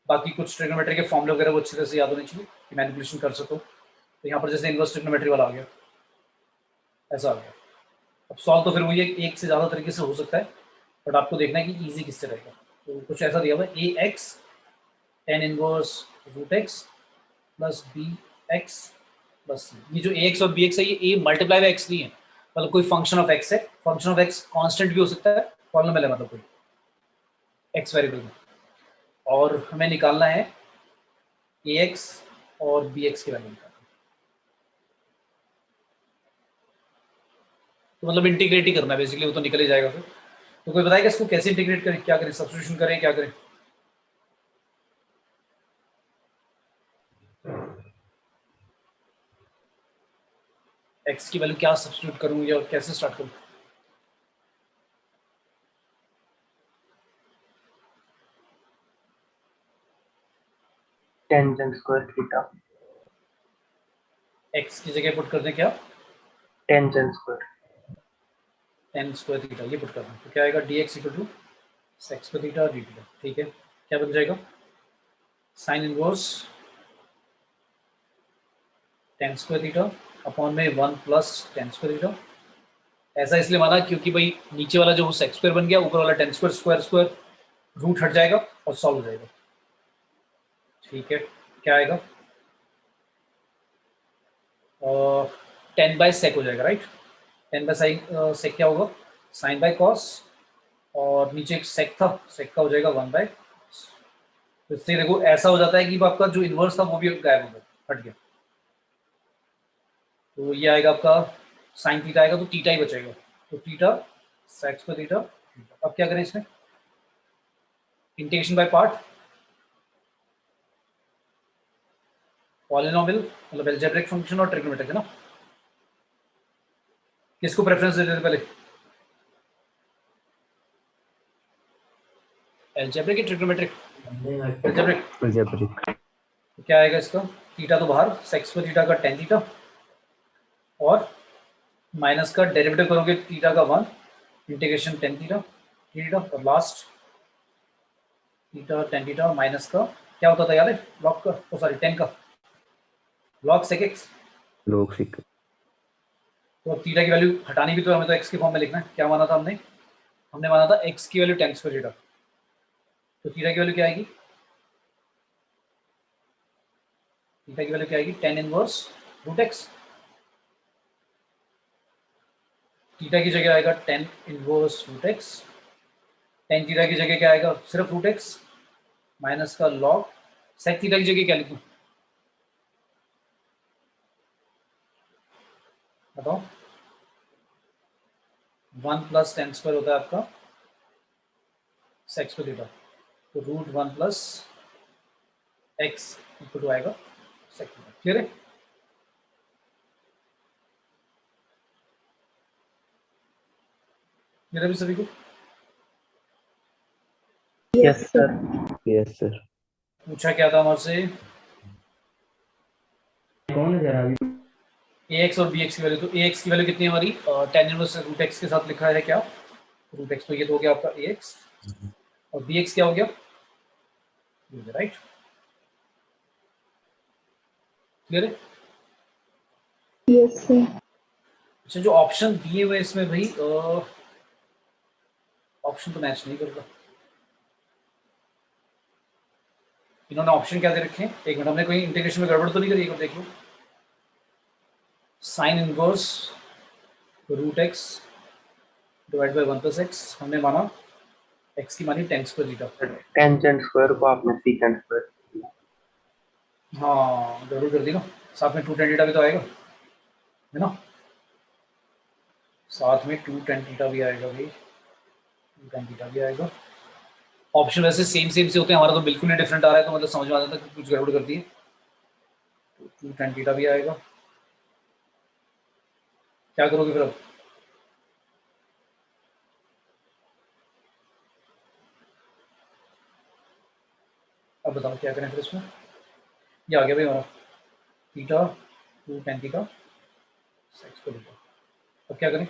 बाकी कुछ ट्रिग्नोमेट्री के फॉर्मूले वगैरह वो अच्छी तरह से याद होने चाहिए कि मैनिपुलेशन कर सको। तो यहाँ पर जैसे इनवर्स ट्रिग्नोमेट्री वाला आ गया, ऐसा आ गया। अब सॉल्व तो फिर वही एक से ज़्यादा तरीके से हो सकता है, बट आपको देखना है कि ईजी किससे रहेगा। तो कुछ ऐसा दिया हुआ है, ax tan inverse root x plus B X plus C. ये जो ax और bx है, ये a मल्टीप्लाई बाय x नहीं है, मतलब कोई फंक्शन ऑफ x है। फंक्शन ऑफ x कांस्टेंट भी हो सकता है, पॉलिनोमियल है, मतलब कोई x वेरिएबल में। और हमें निकालना है ax और bx की वैल्यू निकालना, तो मतलब इंटीग्रेट ही करना है बेसिकली, वो तो निकल ही जाएगा फिर। तो कोई बताएगा इसको कैसे इंटीग्रेट करें, क्या करें, सब्स्टिट्यूशन करें, क्या करें? x की वैल्यू क्या सब्स्टिट्यूट करूं या कैसे स्टार्ट करूं? टेंजेंट स्क्वायर थीटा, x की जगह पुट कर दें क्या, tangent square tan square theta, ये पुट कर दें, तो क्या आएगा dx equal to sec square theta d theta. ठीक है, क्या बन जाएगा, sine inverse tan square theta upon में 1 प्लस tan स्क्वायर थीटा। ऐसा इसलिए माना क्योंकि भाई नीचे वाला जो sec स्क्वायर बन गया, ऊपर वाला tan square square square root हट जाएगा और सॉल्व हो जाएगा। ठीक है, क्या आएगा, 10/sec हो जाएगा, राइट। 10/sec क्या होगा, साइन बाय कॉस, और नीचे एक sec था, sec का हो जाएगा 1/। तो इससे देखो ऐसा हो जाता है कि आपका जो इन्वर्स था वो भी गायब हो गया, हट गया। तो ये आएगा आपका साइन थीटा आएगा, तो थीटा ही बचेगा, तो थीटा sec स्क्वायर थीटा। अब क्या करें इसमें, इंटीग्रेशन बाय पार्ट, पॉलिनोमियल मतलब एल्जेब्रिक फंक्शन और ट्रिग्नोमेट्रिक है ना। किसको प्रेफरेंस देते थे पहले, एल्जेब्रिक या ट्रिग्नोमेट्रिक? एल्जेब्रिक। अलजेब्रिक। तो क्या आएगा इसका, थीटा तो बाहर, सेक्स स्क्वायर थीटा का टेन थीटा और माइनस का डेरिवेटिव करोगे थीटा का 1 इंटीग्रेशन टेन थीटा थीटा और last theta tan theta minus का क्या होता था यार लॉग का, ओ सॉरी 10 का log sec x. log sec तो अब थीटा की वैल्यू हटानी भी तो हमें तो एक्स के फॉर्म में लिखना है। क्या माना था हमने, हमने माना था एक्स की वैल्यू टेन स्क्वायर थीटा, तो थीटा की वैल्यू क्या आएगी, थीटा की वैल्यू क्या आएगी, tan inverse root x. Theta की जगह आएगा tan inverse root x, tan theta की जगह क्या आएगा, सिर्फ रूट एक्स माइनस का लॉग सेक थीटा की जगह क्या लिखूं बताओ, 1 प्लस टेन स्क्वायर होता है आपका सेक्स स्क्वायर थीटा, तो root 1 plus x equal to आएगा सेक थीटा। क्लियर है, मेरा भी सभी को यस सर। yes sir पूछा क्या था हमारे से, कौन है जरा अभी? ए एक्स और बी एक्स की वैल्यू, तो ए एक्स की वैल्यू कितनी है हमारी, टेन इनवर्स रूट एक्स के साथ लिखा है क्या, रूट एक्स, तो ये तो हो गया आपका ए एक्स और बी एक्स क्या हो गया, राइट। क्लियर है, Yes, sir. अच्छा जो ऑप्शन दिए हुए इसमें भाई ऑप्शन तो मैच नहीं करता, इन्होंने ऑप्शन क्या दे रखे हैं, एक मिनट हमने कोई इंटीग्रेशन में गड़बड़ तो नहीं करी, एक बार देख लो, sine inverse root X divide by 1 plus X, हमने माना एक्स की मानी tan square theta, tangent square को आपने सीकेंट स्क्वायर। हाँ गड़बड़ कर दी ना, साथ में टू टेन थीटा भी तो आएगा है ना, साथ में टू टेन थीटा भी आएगा भाई, टू टेन थीटा भी आएगा। ऑप्शन वैसे सेम सेम से होते हैं, हमारा तो बिल्कुल ही डिफरेंट आ रहा है, तो मतलब समझ में आ जाता है कि कुछ गड़बड़ करती है, तो टू टेन थीटा भी आएगा। क्या करोगे फिर अब बताओ क्या करें फिर इसमें, ये आ गया भाई हमारा theta two tan theta sex को थीटा, अब क्या करें,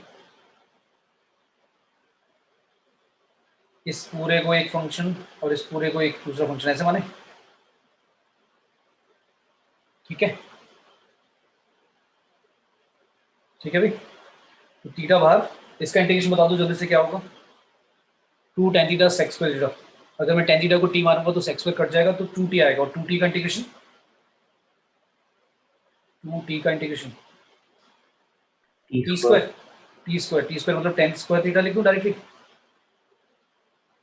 इस पूरे को एक फंक्शन और इस पूरे को एक दूसरा फंक्शन ऐसे माने, ठीक है, ठीक है भाई, तो थीटा बाहर, इसका इंटीग्रेशन बता दो जल्दी से क्या होगा, two tan theta sec square theta, अगर मैं टेन थीटा को टी मारूंगा तो सेक्स स्क्वायर कट जाएगा तो टू टी आएगा, और टू टी का इंटीग्रेशन, टू टी का integration T T square. Square, T square मतलब टेन स्क्वायर थीटा लिख दूं डायरेक्टली,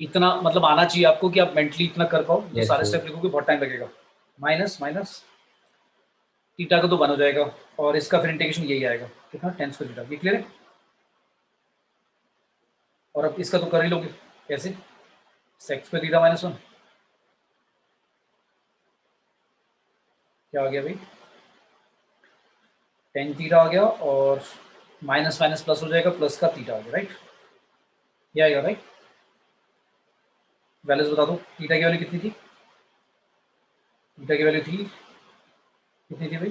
इतना मतलब आना चाहिए आपको कि आप मेंटली इतना कर पाओ, जो Yes, सारे sir. स्टेप लिखोगे बहुत टाइम लगेगा, माइनस माइनस थीटा का तो वन हो जाएगा और इसका फिर इंटीग्रेशन यही आएगा कितना टेन स्क्वायर थीटा, ये क्लियर है, और अब इसका तो कर ही लोगे कैसे, sex square theta minus one, क्या आ गया भाई, टेन थीटा आ गया और माइनस माइनस प्लस हो जाएगा, प्लस का थीटा आ गया, राइट, ये आएगा राइट। वैल्यूज बता दो, थीटा की वैल्यू कितनी थी, थीटा की वैल्यू थी कितनी थी भाई,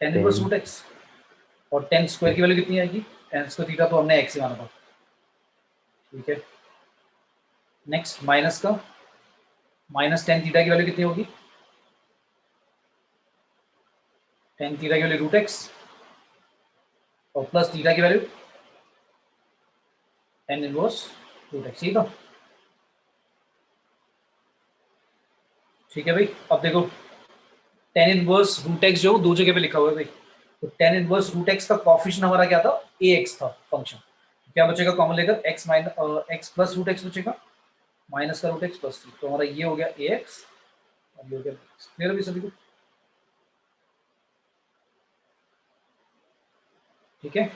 टेन इनवर्स 10 रूट एक्स, और टेन स्क्वायर की वैल्यू कितनी आएगी, टेन स्क्वायर थीटा तो हमने एक्स ही माना था, ठीक है। नेक्स्ट माइनस का, माइनस टेन थीटा की वैल्यू कितनी होगी, टेन थीटा की वैल्यू रूट एक्स और प्लस थीटा की value tan inverse root x, ठीक है, ठीक है भाई। अब देखो टेन इनवर्स रूट एक्स जो दो जगह पे लिखा हुआ है भाई, तो टेन इनवर्स रूट एक्स का कॉफिशिएंट हमारा क्या था, ए एक्स था फंक्शन, क्या बचेगा कॉमन लेकर x minus x plus root x बचेगा, माइनस का रूट एक्स प्लस थ्री, तो हमारा ये हो गया ए एक्स और ये हो गया, क्लियर भी सभी को, ठीक है,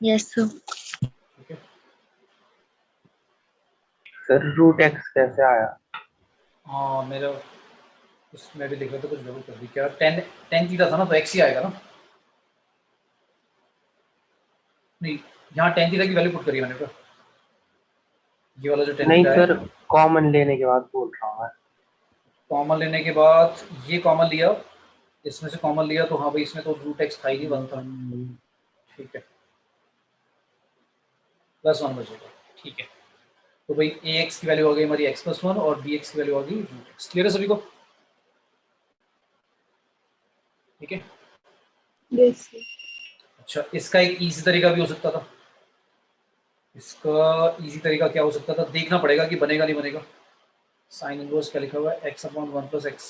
Yes, sir. ठीक है। सर रूट एक्स कैसे आया? हाँ मेरा उसमें भी देख रहा था कुछ गड़बड़ कर दी क्या, टेन टेन थीटा था ना तो एक्स ही आएगा ना, नहीं यहाँ टेन थीटा की वैल्यू पुट करी मैंने तो, ये वाला जो टेन नहीं थीटा है, सर, कॉमन लेने के बाद बोल रहा हूँ मैं। कॉमन लेने के बाद ये कॉमन लिया, इसमें से कॉमन लिया तो हाँ भाई इसमें तो रूट एक्स था ही नहीं, 1 था, ठीक है, +1 बचेगा, ठीक है। तो भाई ए एक्स की वैल्यू आ गई हमारी x+1 और बी एक्स की वैल्यू आ गई रूट एक्स। क्लियर है सभी को? ठीक है। Yes, sir. अच्छा, इसका एक इजी तरीका भी हो सकता था। इसका इजी तरीका क्या हो सकता था, देखना पड़ेगा कि बनेगा नहीं बनेगा। साइन इनवर्स क्या लिखा हुआ है, x/1 + x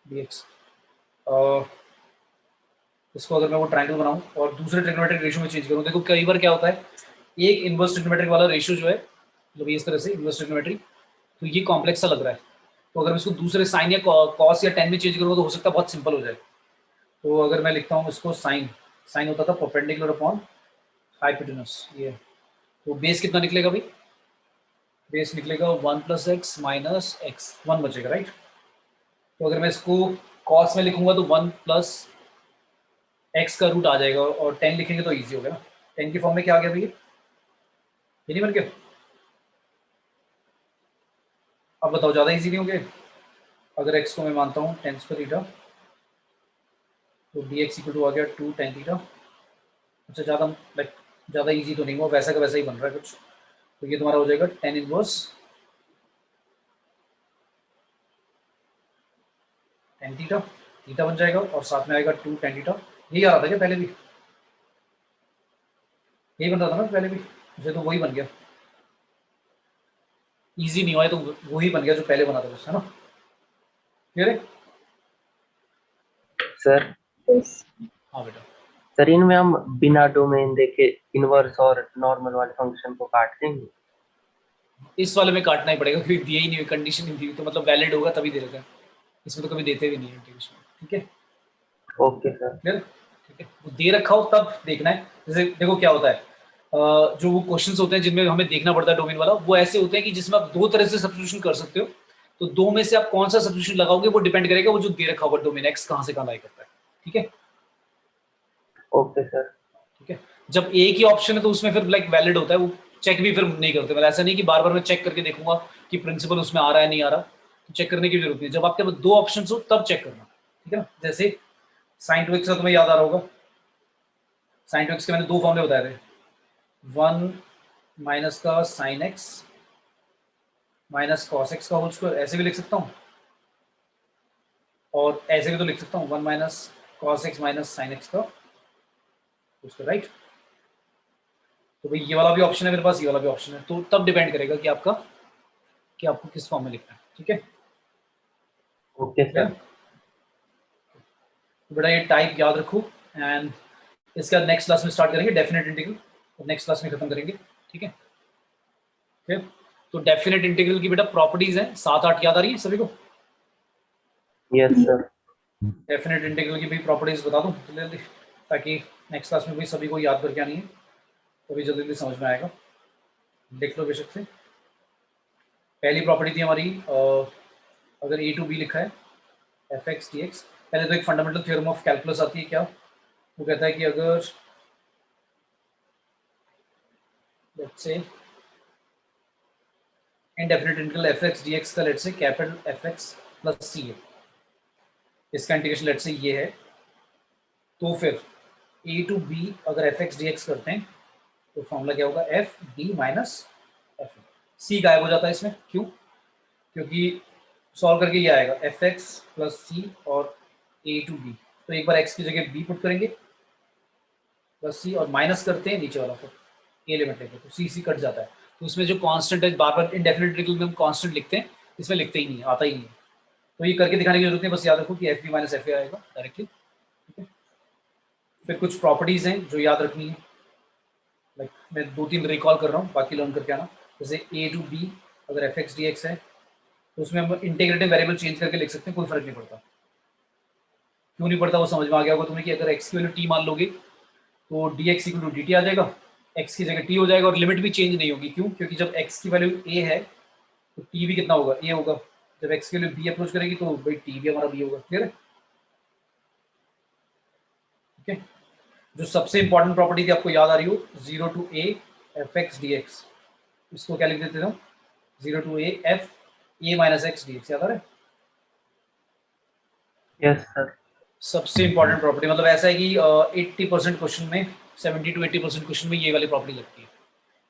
dx। इसको अगर मैं वो ट्रायंगल बनाऊं और दूसरे ट्रिग्नोमेट्रिक रेशियो में चेंज करूं, देखो कई बार क्या होता है, एक इनवर्स ट्रिग्नोमेट्रिक वाला रेशियो जो है, मतलब इस तरह से इनवर्स ट्रिग्नोमेट्री, तो ये कॉम्प्लेक्स सा लग रहा है, तो अगर मैं इसको दूसरे साइन या कॉस या टेन में चेंज करूँगा तो हो सकता है बहुत सिंपल हो जाए। तो अगर मैं लिखता हूँ इसको साइन, साइन होता था परपेंडिकुलर अपॉन हाइपोटेनस, ये तो बेस कितना निकलेगा भाई, बेस निकलेगा 1 + x - x, 1 बचेगा, राइट। तो अगर मैं इसको कॉस में लिखूंगा तो 1 + x का रूट आ जाएगा, और 10 लिखेंगे तो ईजी हो गया ना। 10 की फॉर्म में क्या आ गया भैया, ये नहीं बन गया? अब बताओ ज़्यादा ईजी नहीं हो गया? अगर x को मैं मानता हूँ tan² थीटा, तो dx = आ गया 2 tan थीटा। अच्छा, ज़्यादा ईजी तो नहीं हुआ, वैसा का वैसा ही बन रहा है कुछ। तो ये तुम्हारा हो जाएगा tan inverse tan theta, theta बन जाएगा और साथ में आएगा 2 tan थीटा। यही आ रहा था क्या पहले भी? यही बन रहा था ना पहले भी, मुझे तो वही बन गया। इजी नहीं हुआ है तो वही बन गया जो पहले बना था बस, है ना? क्लियर है? Sir Yes. हाँ बेटा। सर इनमें हम बिना डोमेन देखे इनवर्स और नॉर्मल वाले फंक्शन को काट देंगे। इस वाले में काटना ही पड़ेगा क्योंकि दिया ही नहीं, कंडीशन नहीं दी, तो मतलब वैलिड होगा तभी दे रखा है, इसमें तो कभी देते भी नहीं है इंटीग्रेशन, ठीक है। Okay sir. क्लियर? ठीक है, वो दे रखा हो तब देखना है। जैसे देखो क्या होता है, जो वो क्वेश्चंस होते हैं जिनमें हमें देखना पड़ता है डोमेन वाला, वो ऐसे होते हैं कि जिसमें आप दो तरह से सब्स्टिट्यूशन कर सकते हो, तो दो में से आप कौन सा सब्स्टिट्यूशन लगाओगे वो डिपेंड करेगा वो जो दे रखा होगा डोमेन एक्स कहाँ से कहाँ लाई करता है, ठीक है। Okay sir. ठीक है, जब एक ही ऑप्शन है तो उसमें फिर लाइक वैलिड होता है, वो चेक भी फिर नहीं करते, मतलब ऐसा नहीं कि बार बार मैं चेक करके देखूंगा कि प्रिंसिपल उसमें आ रहा है नहीं आ रहा, तो चेक करने की जरूरत नहीं। जब आपके पास दो ऑप्शन हो तब चेक करना, ठीक है ना। जैसे साइन 2x का तुम्हें याद आ रहा होगा, साइन 2x के मैंने दो फॉर्मूले बताए थे, 1 - का साइन एक्स - कॉस एक्स का होल स्क्वायर, ऐसे भी लिख सकता हूँ और ऐसे भी तो लिख सकता हूँ, 1 - कॉस एक्स - साइन एक्स का होल स्क्वायर, राइट। तो भाई ये वाला भी ऑप्शन है मेरे पास, ये वाला भी ऑप्शन है, तो तब डिपेंड करेगा कि आपको किस फॉर्म में लिखना है, ठीक है। Okay clear? सर। तो बेटा ये टाइप याद रखो, एंड इसका नेक्स्ट क्लास में स्टार्ट करेंगे डेफिनेट इंटीग्रल, और नेक्स्ट क्लास में खत्म करेंगे, ठीक है। फिर तो डेफिनेट इंटीग्रल की बेटा प्रॉपर्टीज हैं 7-8 याद आ रही है सभी को? Yes sir. डेफिनेट इंटीग्रल की भी प्रॉपर्टीज बता दूं जल्दी जल्दी, ताकि नेक्स्ट क्लास में भी सभी को याद करके आनी है, तभी जल्दी जल्दी समझ में आएगा। देख लो बेशक से। पहली प्रॉपर्टी थी हमारी, अगर a to b लिखा है f(x) dx, पहले तो एक फंडामेंटल थ्योरम ऑफ कैलकुलस आती है, क्या वो कहता है कि अगर let's say indefinite integral f(x) dx का let's say capital fx + c है, इसका इंटीग्रेशन लेट्स से ये है, तो फिर a to b अगर f(x) dx करते हैं तो फॉर्मूला क्या होगा, f b - f। c गायब हो जाता है इसमें, क्यों? क्योंकि सॉल्व करके ये आएगा fx + c और a to b, तो एक बार x की जगह b पुट करेंगे प्लस c और माइनस करते हैं नीचे वाला, फिर a लिमिट लेके तो c कट जाता है। तो उसमें जो कांस्टेंट है, बार बार इंडेफिनिट इंटीग्रल में हम कांस्टेंट लिखते हैं, इसमें लिखते ही नहीं है, आता ही नहीं है, तो ये करके दिखाने की जरूरत नहीं, बस याद रखो कि एफ बी - एफ ए आएगा डायरेक्टली, ठीक है। फिर कुछ प्रॉपर्टीज हैं जो याद रखनी है, लाइक मैं 2-3 रिकॉल कर रहा हूँ, बाकी लर्न करके आना। जैसे a to b अगर f(x) dx है तो उसमें हम इंटीग्रेटिंग वेरिएबल चेंज करके लिख सकते हैं, कोई फर्क नहीं पड़ता। क्यों नहीं पड़ता वो समझ में आ गया होगा तुम्हें, कि अगर x की वैल्यू t मान लोगे तो dx = dt आ जाएगा, x की जगह t हो जाएगा और लिमिट भी चेंज नहीं होगी, क्यों? क्योंकि जब x की वैल्यू a है तो t भी कितना होगा, a होगा। जब x की वैल्यू b अप्रोच करेगी तो भाई t भी हमारा b होगा, क्लियर है? ठीक है। जो सबसे इंपॉर्टेंट प्रॉपर्टी थी आपको याद आ रही हो, 0 to a f(x) dx, इसको क्या लिख देते हो, 0 to a f a - x dx, याद आ रहा है? Yes sir. सबसे इंपॉर्टेंट प्रॉपर्टी, मतलब ऐसा है कि 80% क्वेश्चन में 70 to 80% क्वेश्चन में ये वाली प्रॉपर्टी लगती है।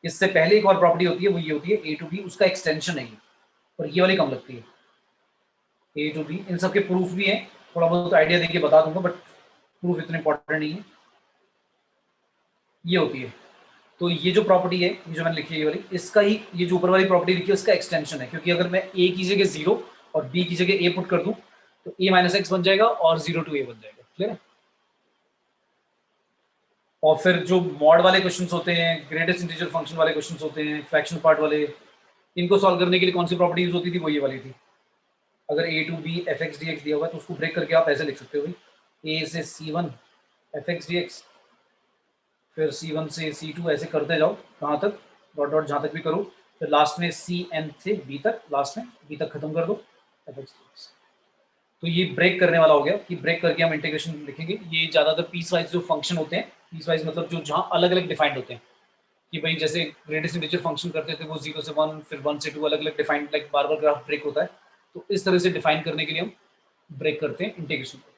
इससे पहले एक और प्रॉपर्टी होती है, वो ये होती है ए टू बी, उसका एक्सटेंशन है ये, और ये वाली कम लगती है ए टू बी। इन सबके प्रूफ भी है, थोड़ा बहुत आइडिया देके बता दूंगा, बट प्रूफ इतना इंपॉर्टेंट नहीं है। ये होती है, तो ये जो प्रॉपर्टी है, ये जो मैंने लिखी है ये वाली, इसका ही ये जो ऊपर वाली प्रॉपर्टी लिखी है उसका एक्सटेंशन है, क्योंकि अगर मैं ए की जगह 0 और बी की जगह ए पुट कर दूं तो ए माइनस एक्स बन जाएगा और 0 to a बन जाएगा। क्लियर है? और फिर जो मॉड वाले क्वेश्चंस होते हैं, ग्रेटेस्ट इंटीजर फंक्शन वाले क्वेश्चंस होते हैं, फ्रैक्शन पार्ट वाले, इनको सॉल्व करने के लिए कौन सी प्रॉपर्टी यूज होती थी? वो ये वाली थी। अगर A to B F X D X दिया हुआ है तो उसको ब्रेक करके आप ऐसे लिख सकते हो भाई, ए से C1 F X D x, फिर C1 से C2 ऐसे करते जाओ, कहाँ तक, डॉट डॉट जहाँ तक भी करो, फिर लास्ट में CN से B तक, लास्ट में B तक खत्म कर दो एफ एक्स डी एक्स। तो ये ब्रेक करने वाला हो गया कि ब्रेक करके हम इंटीग्रेशन लिखेंगे। ये ज़्यादातर पीस वाइज जो फंक्शन होते हैं, पीस वाइज मतलब जो जहाँ अलग अलग डिफाइंड होते हैं, कि भाई जैसे ग्रेटेस्ट इंटीजर फंक्शन करते थे वो 0 से 1 फिर 1 से 2 अलग अलग डिफाइंड, लाइक बार बार ग्राफ ब्रेक होता है, तो इस तरह से डिफाइन करने के लिए हम ब्रेक करते हैं इंटीग्रेशन को।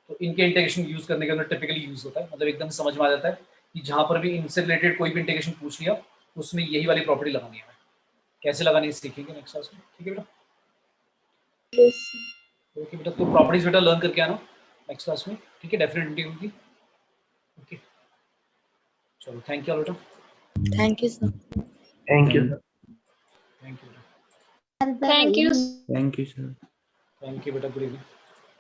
तो इनके इंटीग्रेशन यूज करने के अंदर टिपिकली यूज होता है, मतलब एकदम समझ में आ जाता है कि जहाँ पर भी इनसे रिलेटेड कोई भी इंटीग्रेशन पूछ लिया उसमें यही वाली प्रॉपर्टी लगानी है। कैसे लगानी है सीखेंगे नेक्स्ट क्लास में, ठीक है बेटा? Yes, sir. ओके बेटा, तो प्रॉपर्टीज बेटा लर्न करके आना नेक्स्ट क्लास में, ठीक है? डेफिनेट इंटीग्रल की। ओके चलो, थैंक यू बेटा। Thank you, sir. Thank you sir. Thank you बेटा। Thank you, sir. Thank you बेटा, गुड इवनिंग।